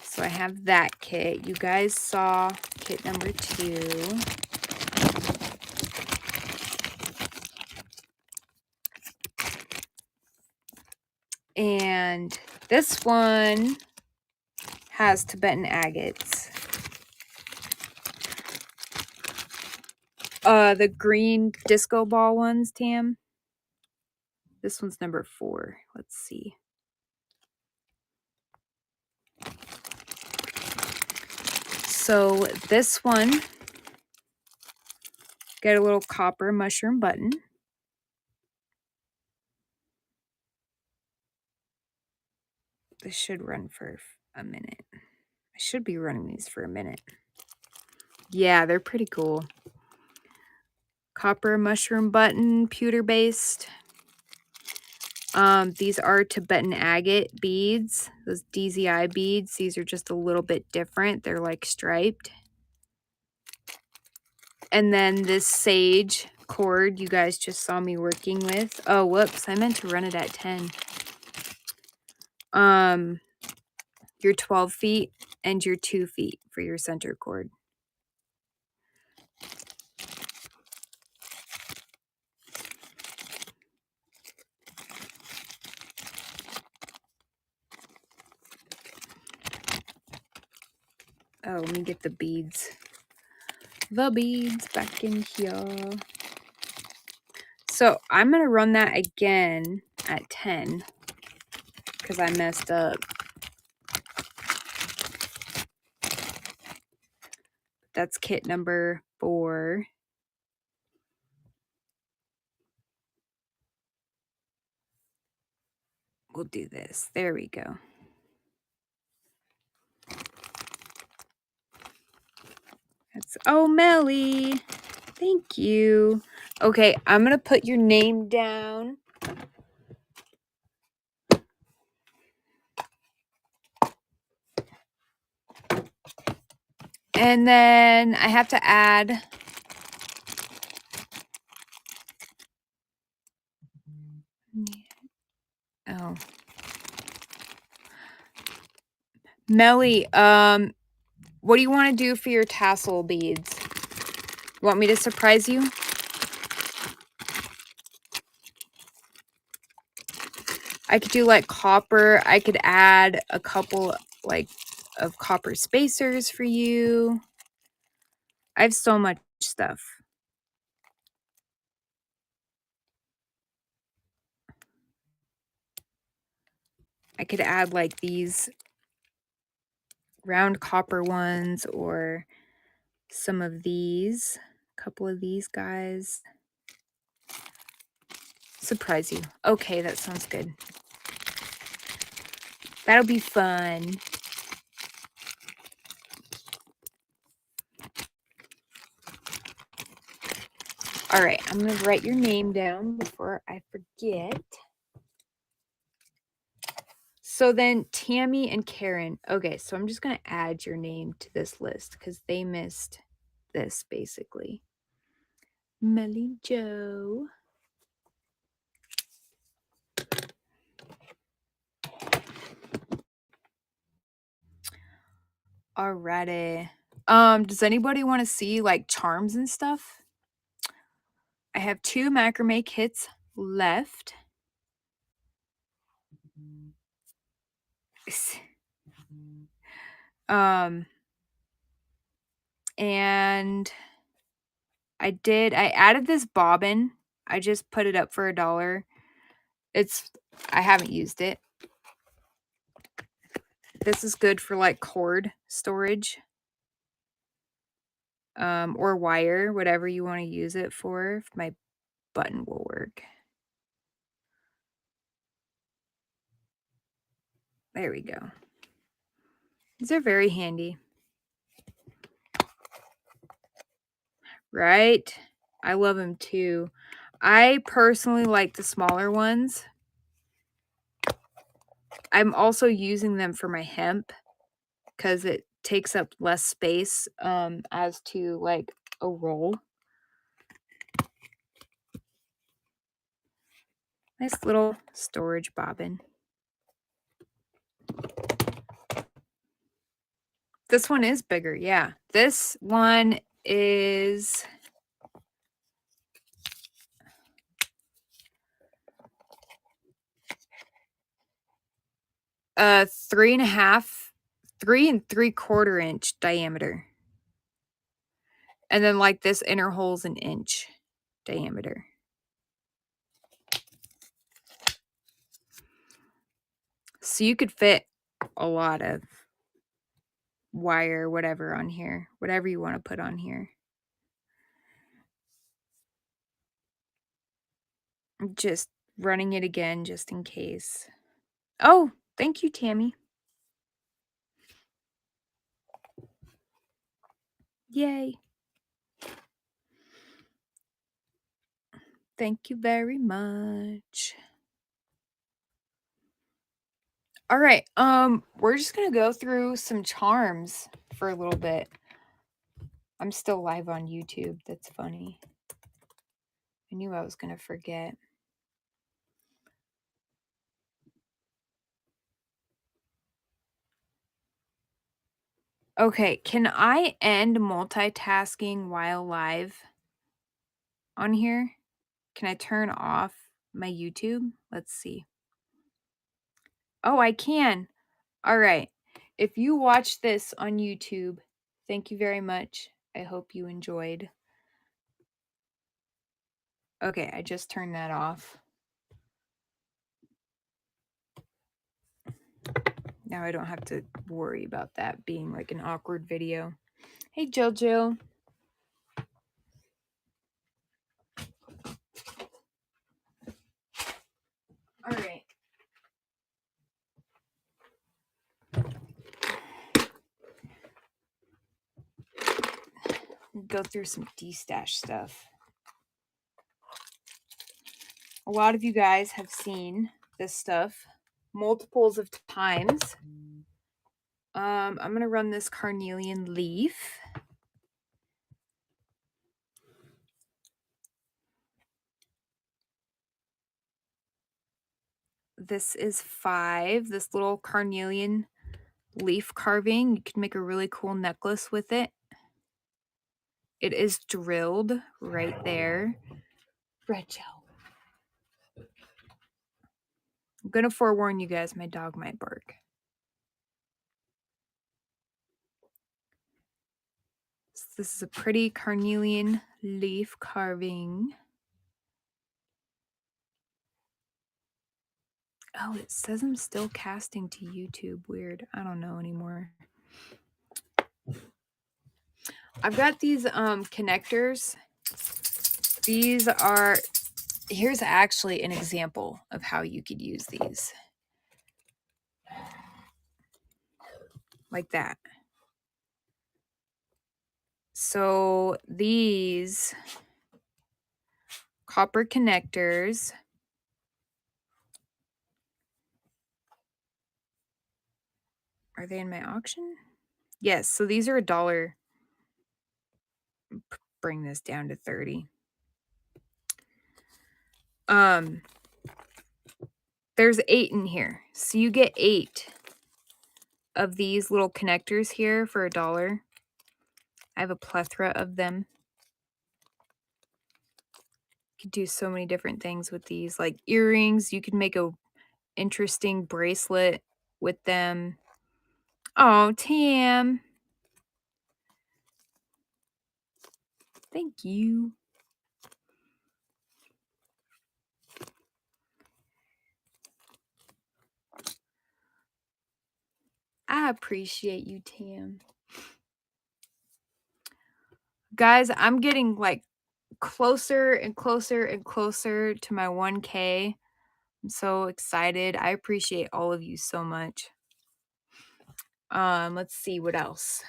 So I have that kit. You guys saw kit number 2. And this one has Tibetan agates. The green disco ball ones, Tam. This one's number 4. Let's see. So this one, get a little copper mushroom button. This should run for a minute. I should be running these for a minute. Yeah, they're pretty cool. Copper mushroom button, pewter based. These are Tibetan agate beads, those DZI beads. These are just a little bit different. They're like striped. And then this sage cord you guys just saw me working with. Oh, whoops, I meant to run it at 10. Your 12 feet and your 2 feet for your center cord. Oh, let me get the beads. The beads back in here. So I'm going to run that again at 10 because I messed up. That's kit number 4. We'll do this. There we go. That's, oh, Melly. Thank you. Okay, I'm going to put your name down. And then I have to add oh. Melly, what do you want to do for your tassel beads? You want me to surprise you? I could do like copper. I could add a couple like of copper spacers for you. I have so much stuff. I could add like these round copper ones or some of these, a couple of these guys. Surprise you. Okay, that sounds good. That'll be fun. All right, I'm going to write your name down before I forget. So then Tammy and Karen. Okay, so I'm just going to add your name to this list because they missed this basically. Melly Joe. Alrighty. Does anybody want to see like charms and stuff? I have 2 macrame kits left. And I added this bobbin. I just put it up for $1. I haven't used it. This is good for like cord storage. Or wire, whatever you want to use it for. If my button will work. There we go. These are very handy. Right? I love them too. I personally like the smaller ones. I'm also using them for my hemp because it takes up less space as to like a roll. Nice little storage bobbin. This one is bigger, yeah. This one is a 3 3/4 inch diameter. And then like this inner hole's an inch diameter. So you could fit a lot of wire, whatever on here, whatever you want to put on here. I'm just running it again just in case. Oh, thank you, Tammy. Yay. Thank you very much. All right, we're just gonna go through some charms for a little bit. I'm still live on YouTube. That's funny. I knew I was gonna forget. Okay, can I end multitasking while live on here? Can I turn off my YouTube? Let's see. Oh, I can. All right. If you watch this on YouTube, thank you very much. I hope you enjoyed. Okay, I just turned that off. Now I don't have to worry about that being like an awkward video. Hey, Jojo. All right. Go through some D-stash stuff. A lot of you guys have seen this stuff multiples of times. I'm going to run this carnelian leaf. This is 5. This little carnelian leaf carving. You can make a really cool necklace with it. It is drilled right there. Red gel. I'm going to forewarn you guys, my dog might bark. So this is a pretty carnelian leaf carving. Oh, it says I'm still casting to YouTube. Weird. I don't know anymore. I've got these connectors. These are, here's actually an example of how you could use these. Like that. So these copper connectors are they in my auction? Yes, so these are $1. Bring this down to 30. There's 8 in here. So you get 8 of these little connectors here for $1. I have a plethora of them. You could do so many different things with these, like earrings. You could make a interesting bracelet with them. Oh, Tam. Thank you. I appreciate you, Tam. Guys, I'm getting like closer and closer and closer to my 1K. I'm so excited. I appreciate all of you so much. Let's see what else.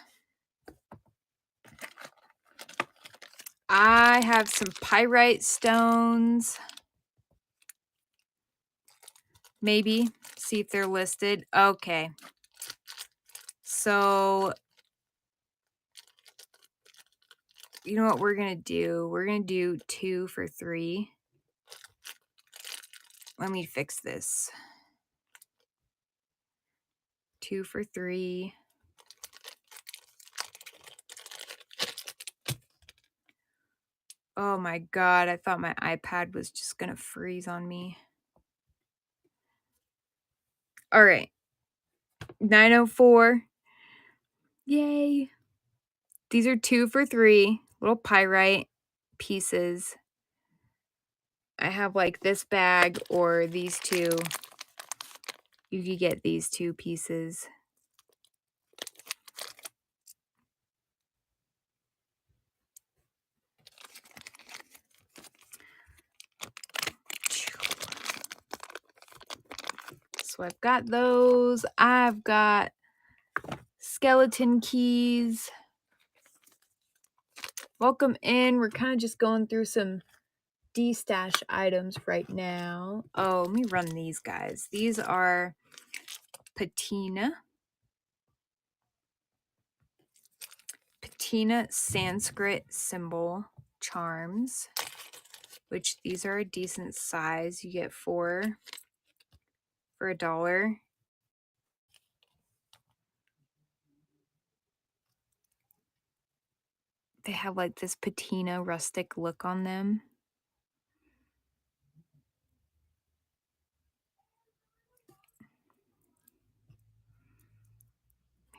I have some pyrite stones. Maybe. See if they're listed. Okay. So, you know what we're going to do? We're going to do 2 for $3. Let me fix this. 2 for $3. Oh my God, I thought my iPad was just going to freeze on me. All right. 904. Yay. These are 2 for $3. Little pyrite pieces. I have like this bag or these two. You could get these 2 pieces. So I've got those. I've got skeleton keys. Welcome in. We're kind of just going through some de-stash items right now. Oh, let me run these guys. These are patina Sanskrit symbol charms, which these are a decent size. You get 4 for $1. They have like this patina rustic look on them.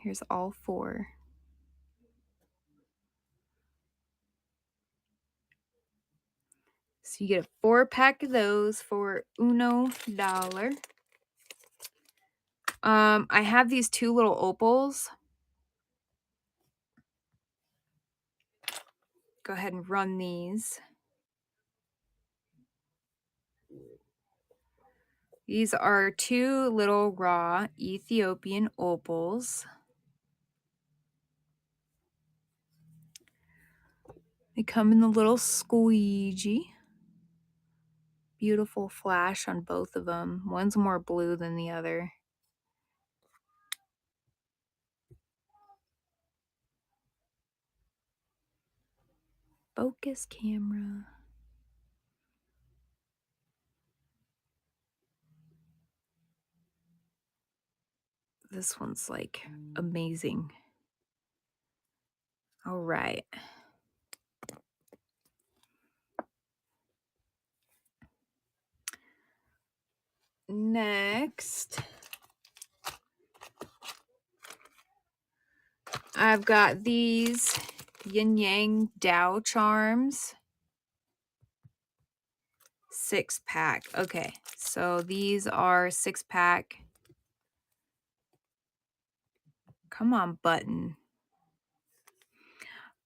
Here's all 4. So you get a 4-pack of those for $1. I have these 2 little opals. Go ahead and run these. These are 2 little raw Ethiopian opals. They come in the little squeegee. Beautiful flash on both of them. One's more blue than the other. Focus camera. This one's like amazing. All right. Next, I've got these yin yang Dao charms. 6-pack. Okay, so these are 6-pack. Come on, button.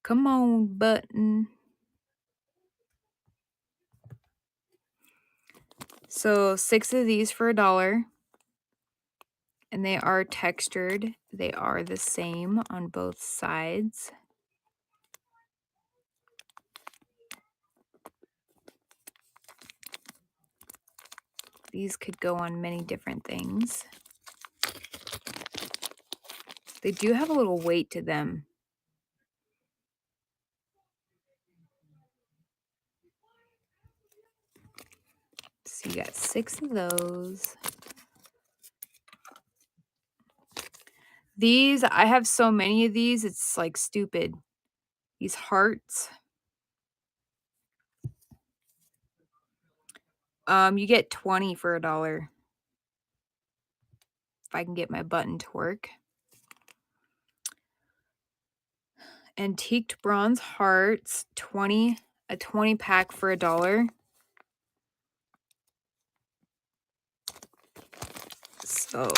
Come on, button. So 6 of these for $1. And they are textured. They are the same on both sides. These could go on many different things. They do have a little weight to them. So you got 6 of those. These, I have so many of these, it's like stupid. These hearts. You get 20 for $1. If I can get my button to work. Antiqued bronze hearts, a 20-pack for $1. So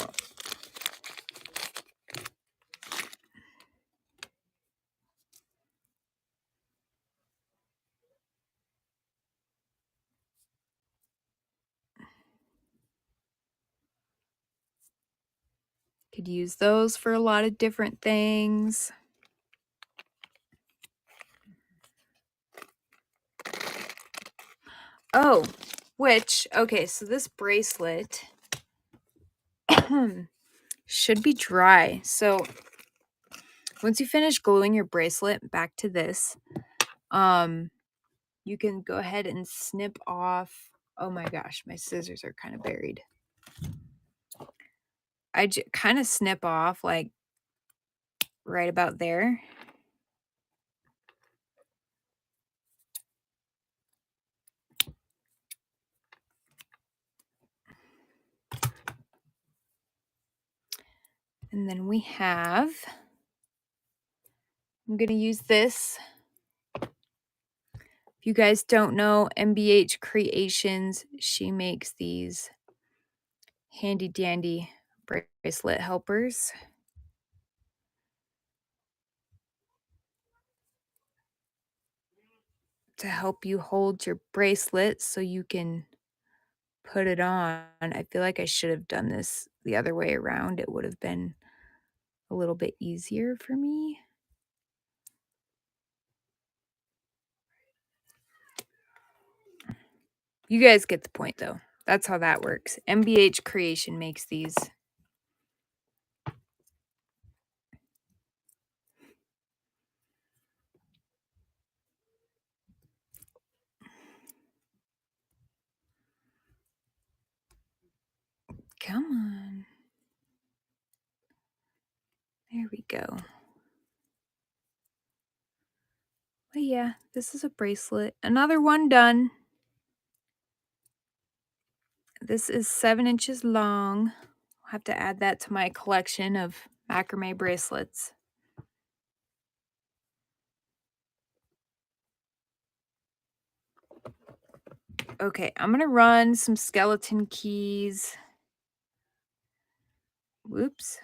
Could use those for a lot of different things. Oh, okay, so this bracelet should be dry. So once you finish gluing your bracelet back to this, you can go ahead and snip off. Oh my gosh, my scissors are kind of buried. I kind of snip off like right about there. And then we have, I'm going to use this. If you guys don't know, MBH Creations, she makes these handy dandy bracelet helpers. To help you hold your bracelet so you can put it on. I feel like I should have done this the other way around. It would have been a little bit easier for me. You guys get the point though. That's how that works. MBH Creation makes these. Come on. There we go. But yeah, this is a bracelet. Another one done. This is 7 inches long. I'll have to add that to my collection of macrame bracelets. Okay, I'm going to run some skeleton keys. Whoops.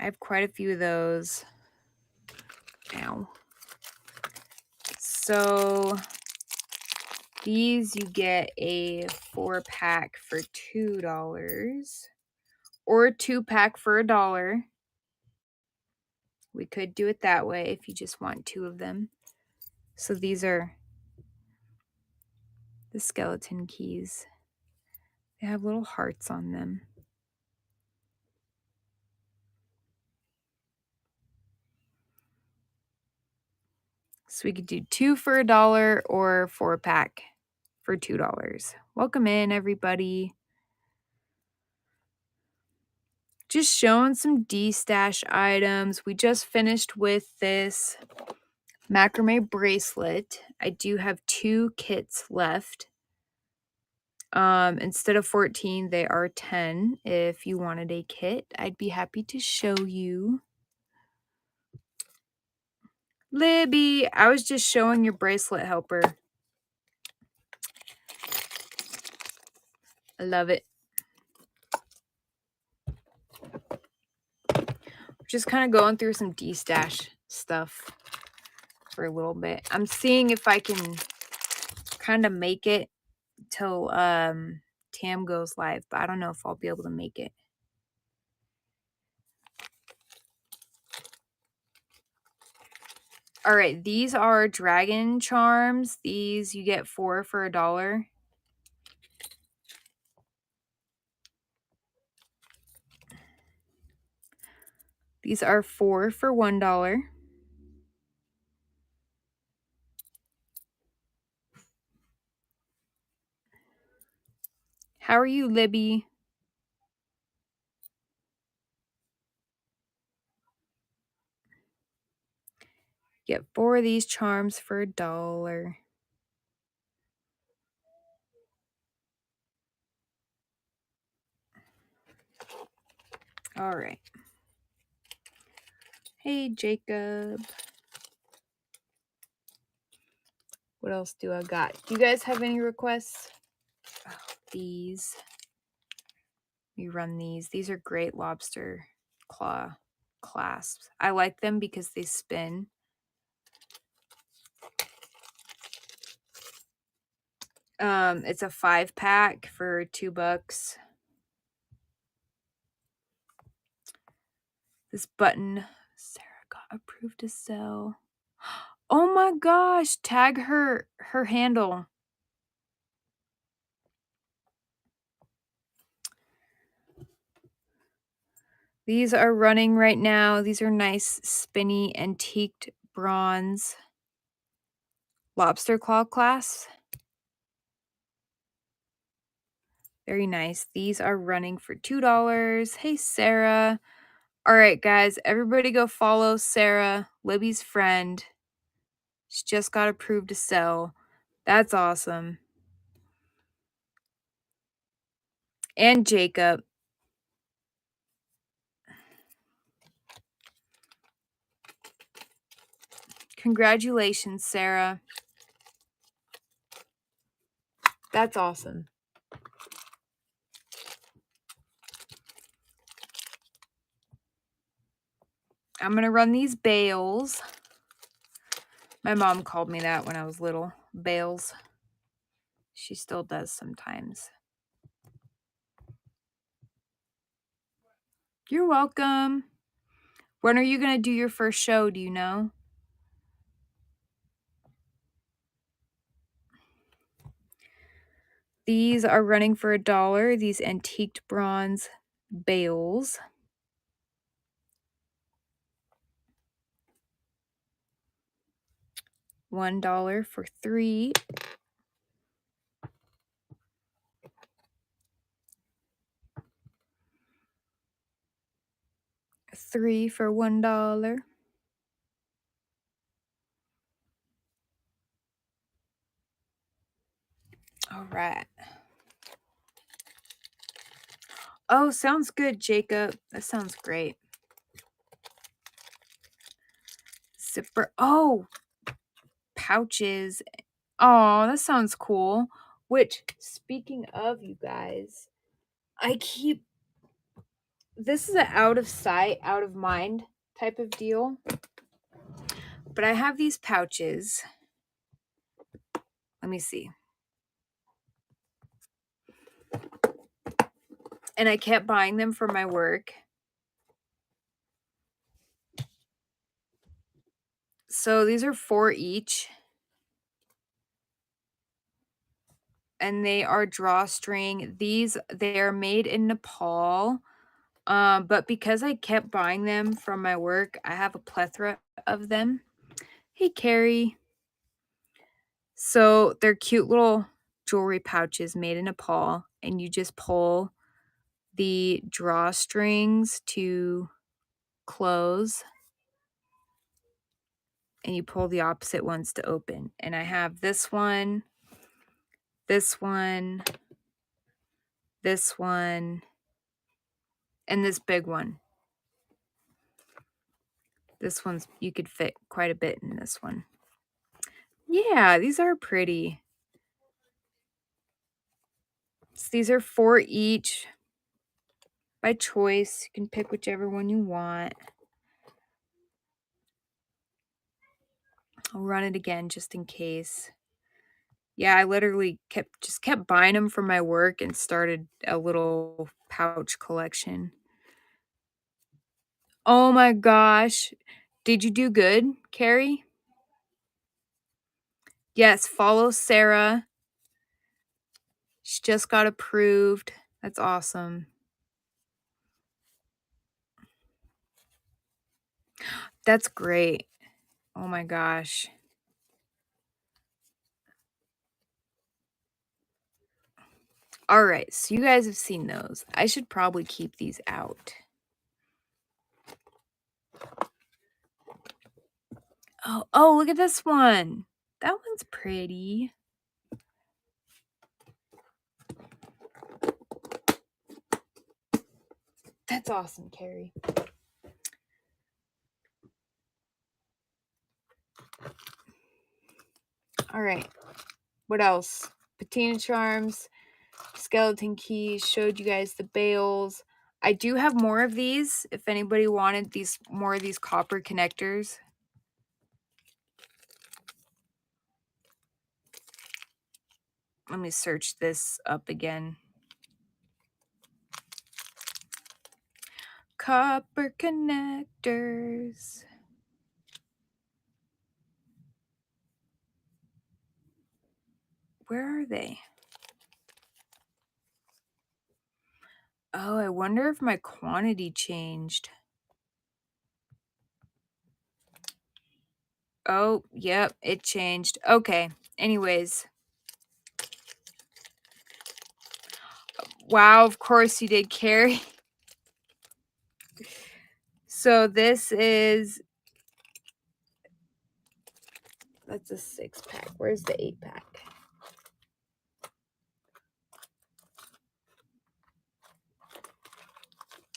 I have quite a few of those. Ow. So these you get a 4-pack for $2 or a 2-pack for $1. We could do it that way if you just want 2 of them. So these are the skeleton keys. They have little hearts on them. So we could do 2 for $1 or 4-pack for $2. Welcome in, everybody. Just showing some D-stash items. We just finished with this macrame bracelet. I do have 2 kits left. Instead of 14, they are 10. If you wanted a kit, I'd be happy to show you. Libby, I was just showing your bracelet helper. I love it. Just kind of going through some D-stash stuff for a little bit. I'm seeing if I can kind of make it till Tam goes live, but I don't know if I'll be able to make it. All right, these are dragon charms. These you get 4 for $1. These are 4 for $1. How are you, Libby? Get 4 of these charms for $1. All right. Hey, Jacob. What else do I got? Do you guys have any requests? Oh, these. We run these. These are great lobster claw clasps. I like them because they spin. It's a 5-pack for $2. This button, Sarah got approved to sell. Oh my gosh, tag her handle. These are running right now. These are nice, spinny, antiqued bronze lobster claw clasps. Very nice. These are running for $2. Hey, Sarah. All right, guys, everybody go follow Sarah, Libby's friend. She just got approved to sell. That's awesome. And Jacob. Congratulations, Sarah. That's awesome. I'm going to run these bales. My mom called me that when I was little. Bales. She still does sometimes. You're welcome. When are you going to do your first show? Do you know? These are running for $1. These antiqued bronze bales. $1 for 3. $3 for $1. All right. Oh, sounds good, Jacob. That sounds great. Zipper. Oh, pouches. Oh, that sounds cool. Which, speaking of, you guys, this is an out of sight, out of mind type of deal. But I have these pouches. Let me see. And I kept buying them for my work. So these are 4 each. And they are drawstring. They are made in Nepal. But because I kept buying them from my work, I have a plethora of them. Hey, Carrie. So they're cute little jewelry pouches made in Nepal, and you just pull the drawstrings to close, and you pull the opposite ones to open. And I have this one, this one, this one, and this big one. This one's, you could fit quite a bit in this one. Yeah, these are pretty. So these are 4 each by choice. You can pick whichever one you want. I'll run it again just in case. Yeah, I literally kept buying them from my work and started a little pouch collection. Oh my gosh. Did you do good, Carrie? Yes, follow Sarah. She just got approved. That's awesome. That's great. Oh my gosh. All right, so you guys have seen those. I should probably keep these out. Oh, look at this one. That one's pretty. That's awesome, Carrie. All right. What else? Patina charms, skeleton keys, showed you guys the bales. I do have more of these if anybody wanted more of these copper connectors. Let me search this up again. Copper connectors. Where are they? Oh, I wonder if my quantity changed. Oh, yep, it changed. Okay, anyways. Wow, of course you did, Carrie. So this is... That's a 6-pack. Where's the 8-pack?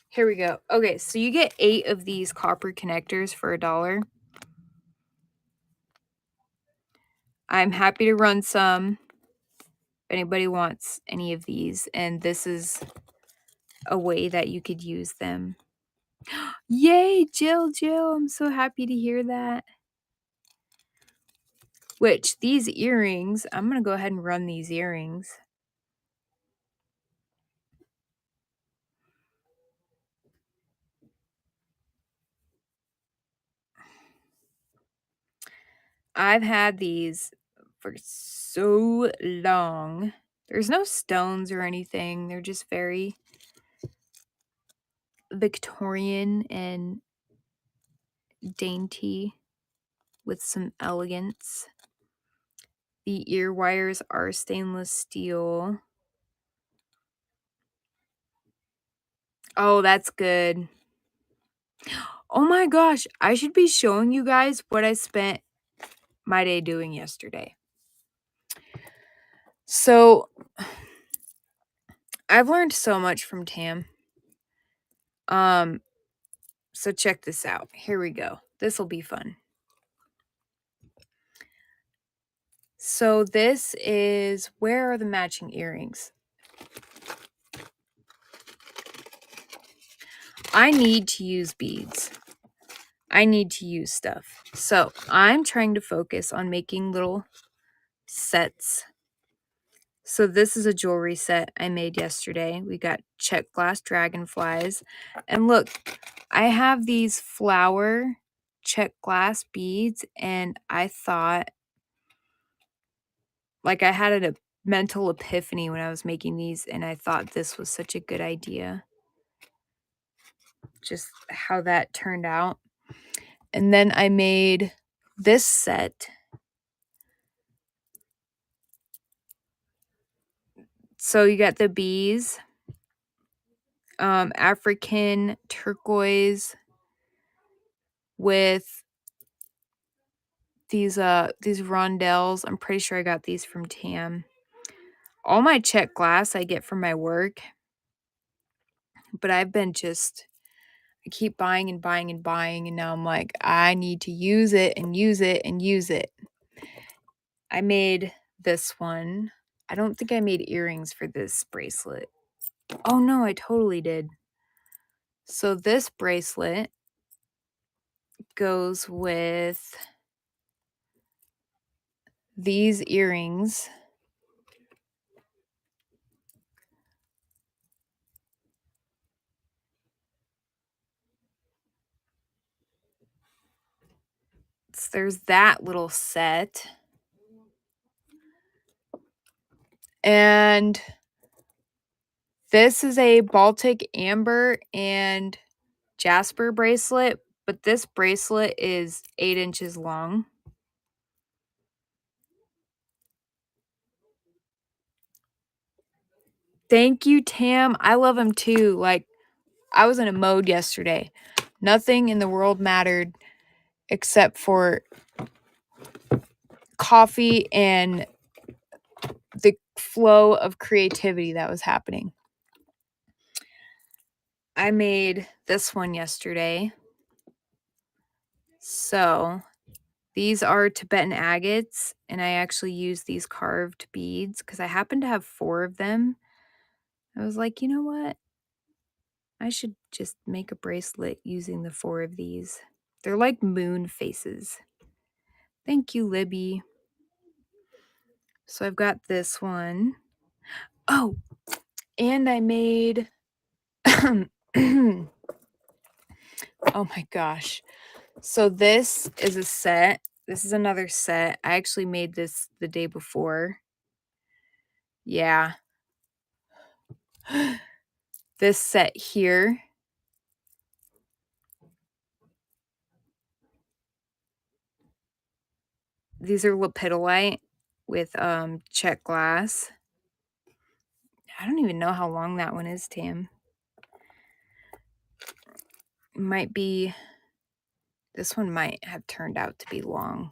Here we go. Okay, so you get 8 of these copper connectors for $1. I'm happy to run some if anybody wants any of these, and this is a way that you could use them. Yay, Jill, I'm so happy to hear that. Which, these earrings, I'm going to go ahead and run these earrings. I've had these for so long. There's no stones or anything. They're just very Victorian and dainty with some elegance. The ear wires are stainless steel. Oh, that's good. Oh my gosh, I should be showing you guys what I spent my day doing yesterday. So, I've learned so much from Tam. So check this out. Here we go. This will be fun. So this is... Where are the matching earrings? I need to use beads. I need to use stuff. So I'm trying to focus on making little sets. So this is a jewelry set I made yesterday. We got check glass dragonflies. And look, I have these flower check glass beads, and I thought, like, I had a mental epiphany when I was making these, and I thought this was such a good idea. Just how that turned out. And then I made this set. So you got the bees, African turquoise with these rondelles. I'm pretty sure I got these from Tam. All my check glass I get from my work, but I've been I keep buying and buying and buying, and now I'm like, I need to use it and use it and use it. I made this one. I don't think I made earrings for this bracelet. Oh no, I totally did. So this bracelet goes with these earrings. So there's that little set. And this is a Baltic amber and jasper bracelet, but this bracelet is 8 inches long. Thank you, Tam. I love them too. Like, I was in a mode yesterday. Nothing in the world mattered except for coffee and the flow of creativity that was happening. I made this one yesterday. So these are Tibetan agates, and I actually use these carved beads because I happen to have 4 of them. I was like, you know what? I should just make a bracelet using the 4 of these. They're like moon faces. Thank you, Libby. So I've got this one. Oh, and I made, oh my gosh. So this is a set. This is another set. I actually made this the day before. Yeah. This set here. These are lepidolite with check glass. I don't even know how long that one is, Tam. It might be, this one might have turned out to be long.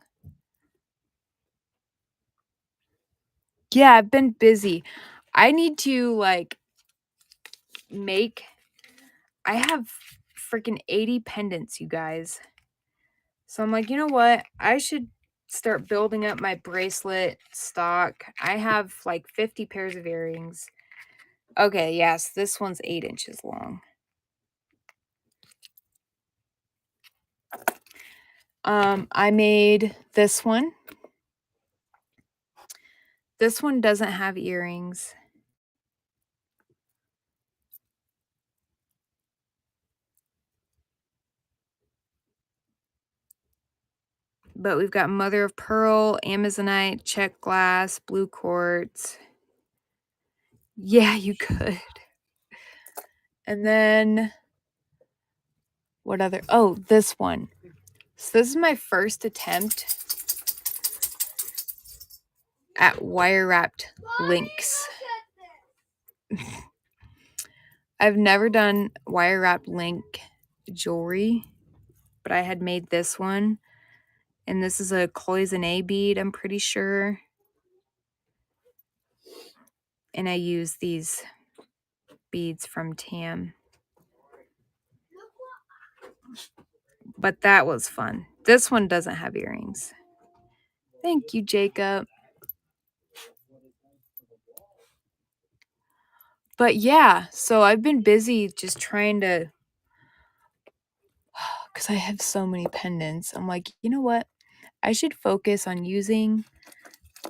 Yeah, I've been busy. I need to like make, I have freaking 80 pendants, you guys. So I'm like, you know what? I should start building up my bracelet stock. I have like 50 pairs of earrings. Okay, yes, this one's 8 inches long. I made this one. This one doesn't have earrings. But we've got mother of pearl, amazonite, check glass, blue quartz. Yeah, you could. And then what other? Oh, this one. So this is my first attempt at wire wrapped links. I've never done wire wrapped link jewelry, but I had made this one. And this is a cloisonne bead, I'm pretty sure. And I use these beads from Tam. But that was fun. This one doesn't have earrings. Thank you, Jacob. But yeah, so I've been busy just trying to, because I have so many pendants. I'm like, you know what? I should focus on using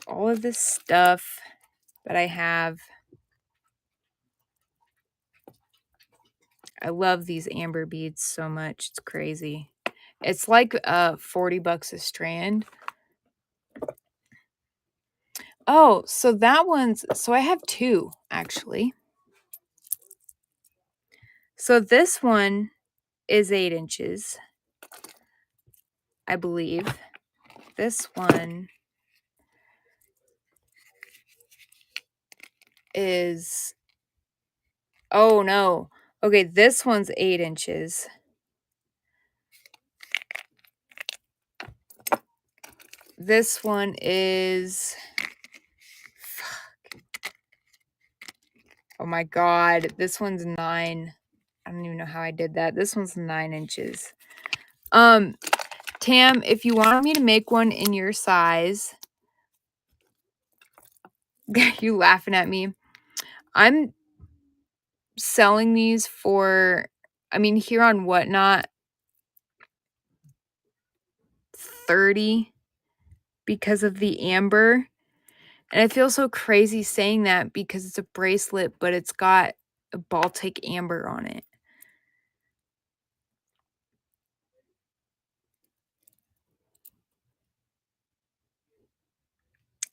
all of this stuff that I have. I love these amber beads so much. It's crazy. It's like $40 a strand. Oh, so that one's, so I have two actually. So this one is 8 inches, I believe. This one is, oh no. Okay, this one's 8 inches. This one is, fuck. Oh my God, this one's 9. I don't even know how I did that. This one's 9 inches. Tam, if you want me to make one in your size, you laughing at me. I'm selling these for, I mean, here on Whatnot, 30 because of the amber. And I feel so crazy saying that because it's a bracelet, but it's got a Baltic amber on it.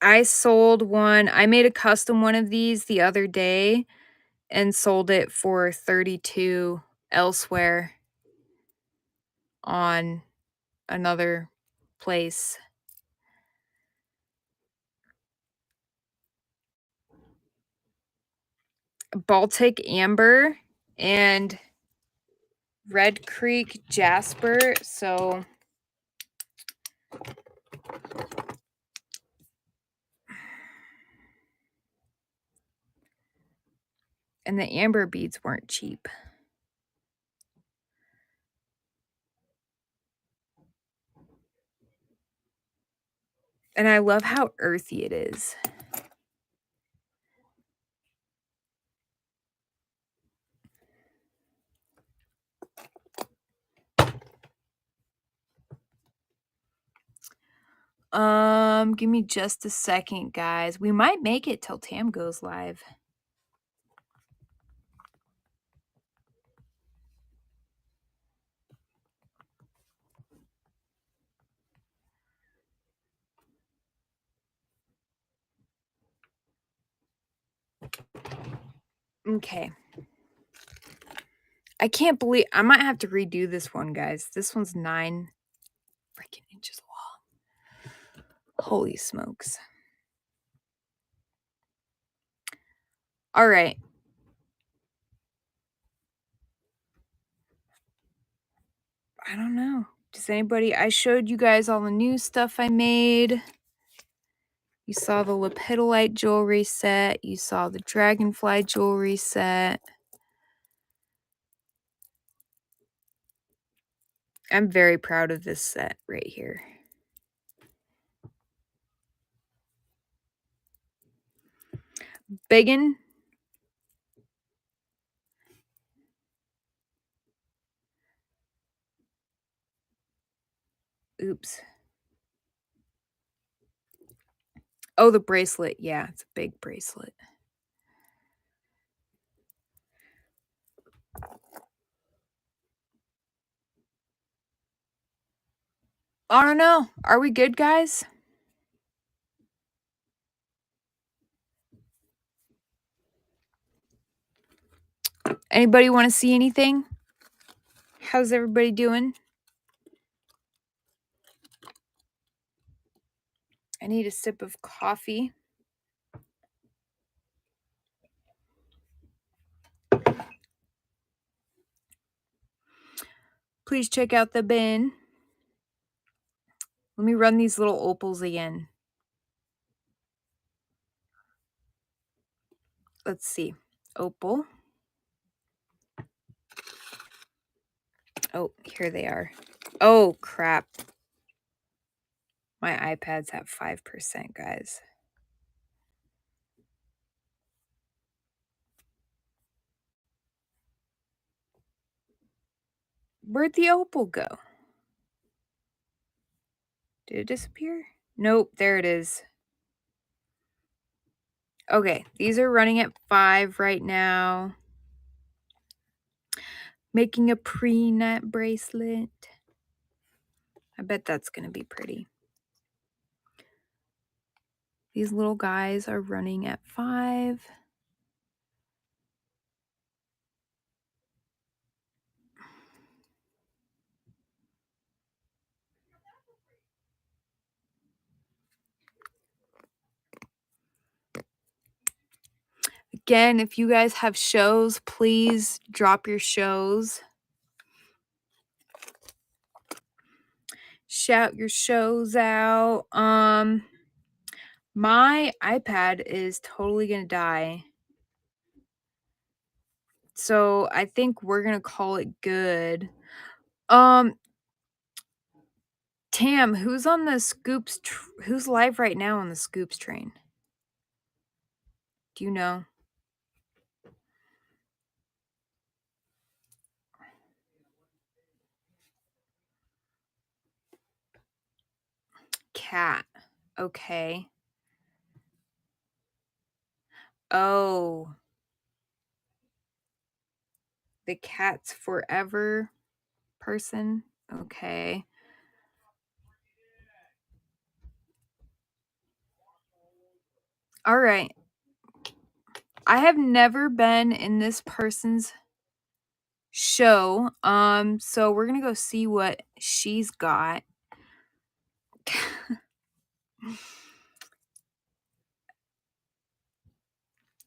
I sold one. I made a custom one of these the other day and sold it for 32 elsewhere on another place. Baltic amber and Red Creek jasper. So and the amber beads weren't cheap. And I love how earthy it is. Give me just a second, guys. We might make it till Tam goes live. Okay. I can't believe I might have to redo this one, guys. This one's 9 freaking inches long. Holy smokes. All right. I don't know. Does anybody? I showed you guys all the new stuff I made. You saw the lepidolite jewelry set. You saw the dragonfly jewelry set. I'm very proud of this set right here. Biggin. Oops. Oh, the bracelet. Yeah, it's a big bracelet. I don't know. Are we good, guys? Anybody want to see anything? How's everybody doing? I need a sip of coffee. Please check out the bin. Let me run these little opals again. Let's see. Opal. Oh, here they are. Oh, crap. My iPad's at 5%, guys. Where'd the opal go? Did it disappear? Nope, there it is. Okay, these are running at 5 right now. Making a pre-nut bracelet. I bet that's going to be pretty. These little guys are running at 5. Again, if you guys have shows, please drop your shows. Shout your shows out. My iPad is totally going to die. So I think we're going to call it good. Tam, who's on the Scoops? Who's live right now on the Scoops train? Do you know? Cat. Okay. Oh. The Cats Forever person. Okay. All right. I have never been in this person's show. So we're going to go see what she's got.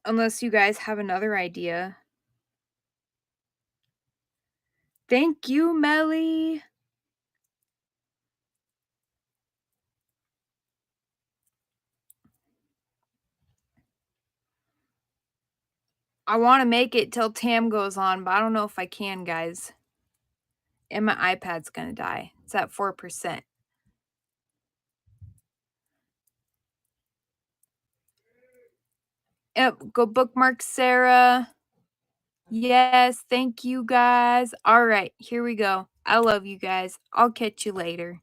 Unless you guys have another idea. Thank you, Melly. I want to make it till Tam goes on, but I don't know if I can, guys. And my iPad's going to die. It's at 4%. Yep, go bookmark Sarah. Yes, thank you guys. All right, here we go. I love you guys. I'll catch you later.